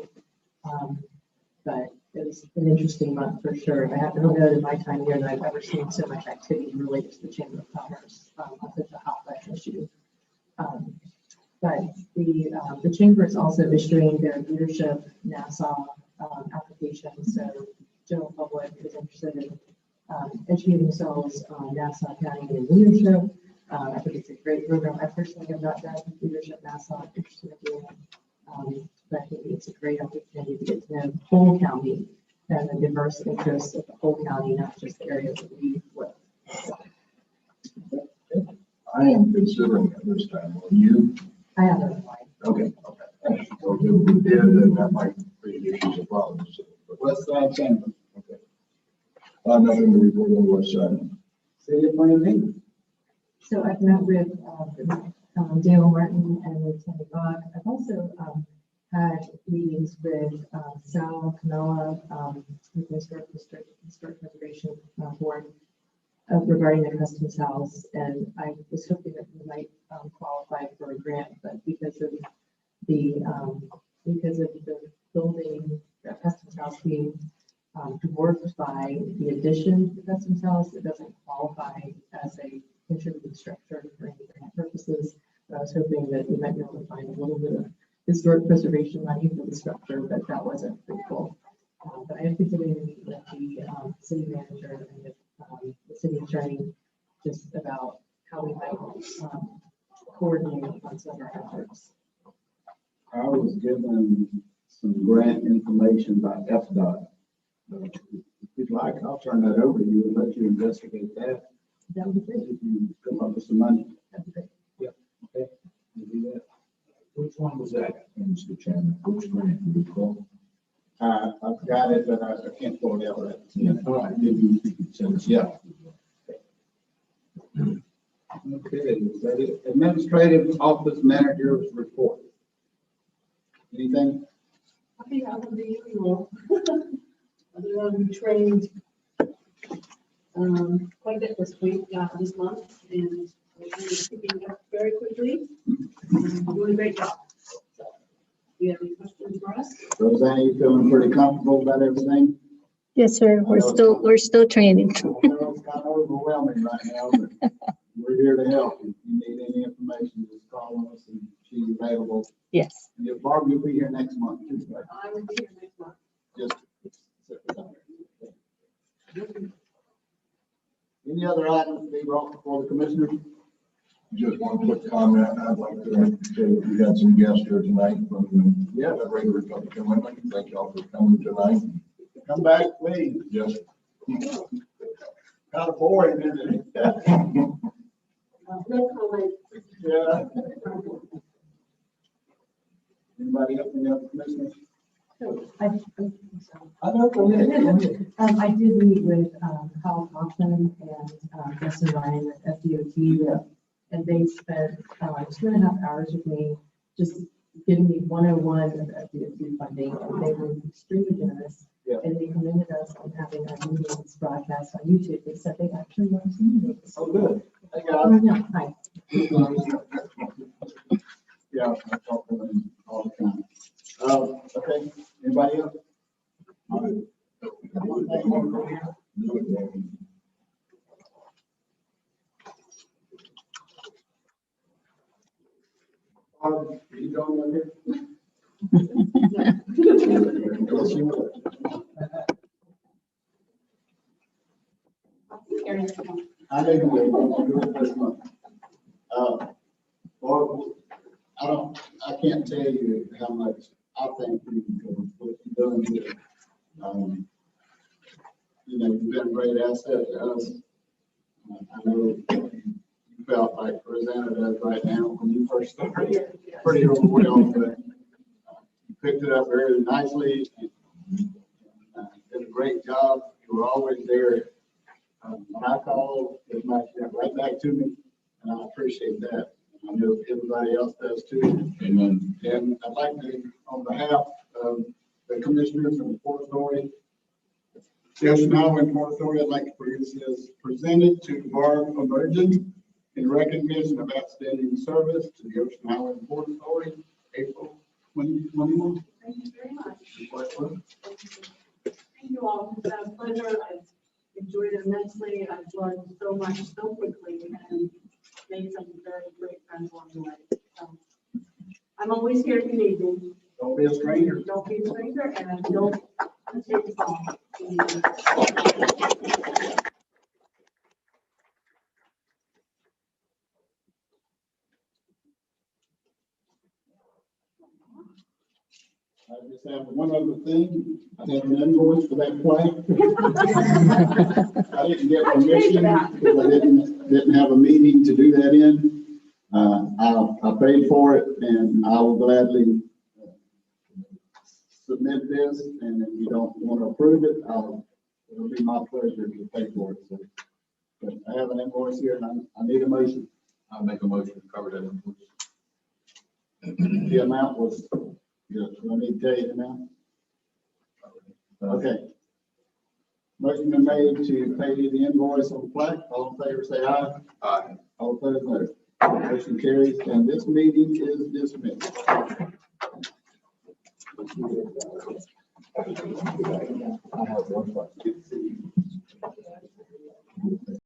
But it was an interesting month for sure. I don't know in my time here that I've ever seen so much activity related to the Chamber of Commerce on such a hot button issue. But the Chamber is also issuing their leadership NASA application. So general public is interested in educating themselves on NASA accounting and leadership. I think it's a great program. I personally have not done leadership NASA. I'm interested in doing it. But I think it's a great opportunity to get to know the whole county and the diverse interests of the whole county, not just the areas that we live. I am considering it this time. Will you? I have a mind. Okay. So if we did, then that might create issues and problems. West Side Chamber, Okay. Nothing to report on the west side. city appointee. So I've met with Dale Martin and with Tammy Bach. I've also had meetings with Sal Camella, with the Historic Preservation Board regarding the Customs House. And I was hoping that we might qualify for a grant, but because of the building, the Customs House being dwarfed by the addition to the Customs House, it doesn't qualify as a contributing structure for any grant purposes. But I was hoping that we might be able to find a little bit of historic preservation money for the structure, but that wasn't fruitful. But I am continuing to meet with the city manager and with the city attorney just about how we might coordinate on some of our efforts. I was given some grant information by FDOT. If you'd like, I'll turn that over to you and let you investigate that. That would be great. If you come up with some money. That'd be great. Okay, we'll do that. Which one was that, Mr. Chairman? Which grant do we call? I've got it, but I can't pull it out right. All right, maybe you could send us. Yeah. Okay, is that it? Administrative Office Manager's Report. Anything? I think I would be usual. Other than we trained quite a bit this week, this month, and we're kind of keeping up very quickly. Doing a great job. So, do you have any questions for us? Roseanne, you feeling pretty comfortable about everything? Yes, sir. We're still training. I know it's kind of overwhelming right now, but we're here to help. If you need any information, just call us and she's available. Yes. And if Barb, you'll be here next month. Too, right? I will be here next month. Just sit down. Any other items to be brought before the commissioners? Just one quick comment. I'd like to say that we had some guests here tonight from the regular Republican women. Thank y'all for coming tonight. Come back, please. Yes. Kind of boring, isn't it? No comment. Yeah. Anybody else in the other commissioners? So I'm sorry. I know, go ahead, go ahead. I did meet with Kyle Kaufman and Justin Ryan with FDOT, and they spent 2.5 hours with me, just giving me 101 of FDOT funding, and they were extremely generous. Yeah. And they commended us on having our meetings broadcast on YouTube. They said they actually want to see meetings. Oh, good. Hey, Oh, guys. yeah, hi. Yeah, I talk to them all the time. Okay, anybody else? Are you going over here? Yes, you will. I know you will. I'll do it this month. Well, I can't tell you how much I think you can do what you're doing here. You know, you've been a great asset to us. I know you felt like presented as right now when you first started, pretty overwhelmed, but you picked it up very nicely. Did a great job. You were always there. When I called, it might get right back to me, and I appreciate that. I know everybody else does too. Amen. And I'd like to, on behalf of the commissioners and the Port Authority, the Ocean Highway and Port Authority, I'd like to produce this presented to Barb Emergent in recognition of outstanding service to the Ocean Highway and Port Authority, April 2021. Thank you very much. Request much so quickly and made some very great friends along the way. So, I'm always here if you need me. Don't be a stranger. Don't be a stranger and don't take the phone. I just have one other thing. I have an invoice for that plaque. I didn't get permission because I didn't have a meeting to do that in. I paid for it and I will gladly submit this. And if you don't want to approve it, it'll be my pleasure to pay for it. So, but I have an invoice here and I need a motion. I'll make a motion to cover that invoice. The amount was, yeah, I need to tell you the amount. Okay. Motion been made to pay the invoice on the plaque. All in favor, say aye. Aye. All opposed, no. Motion carries, and this meeting is dismissed. I have one question.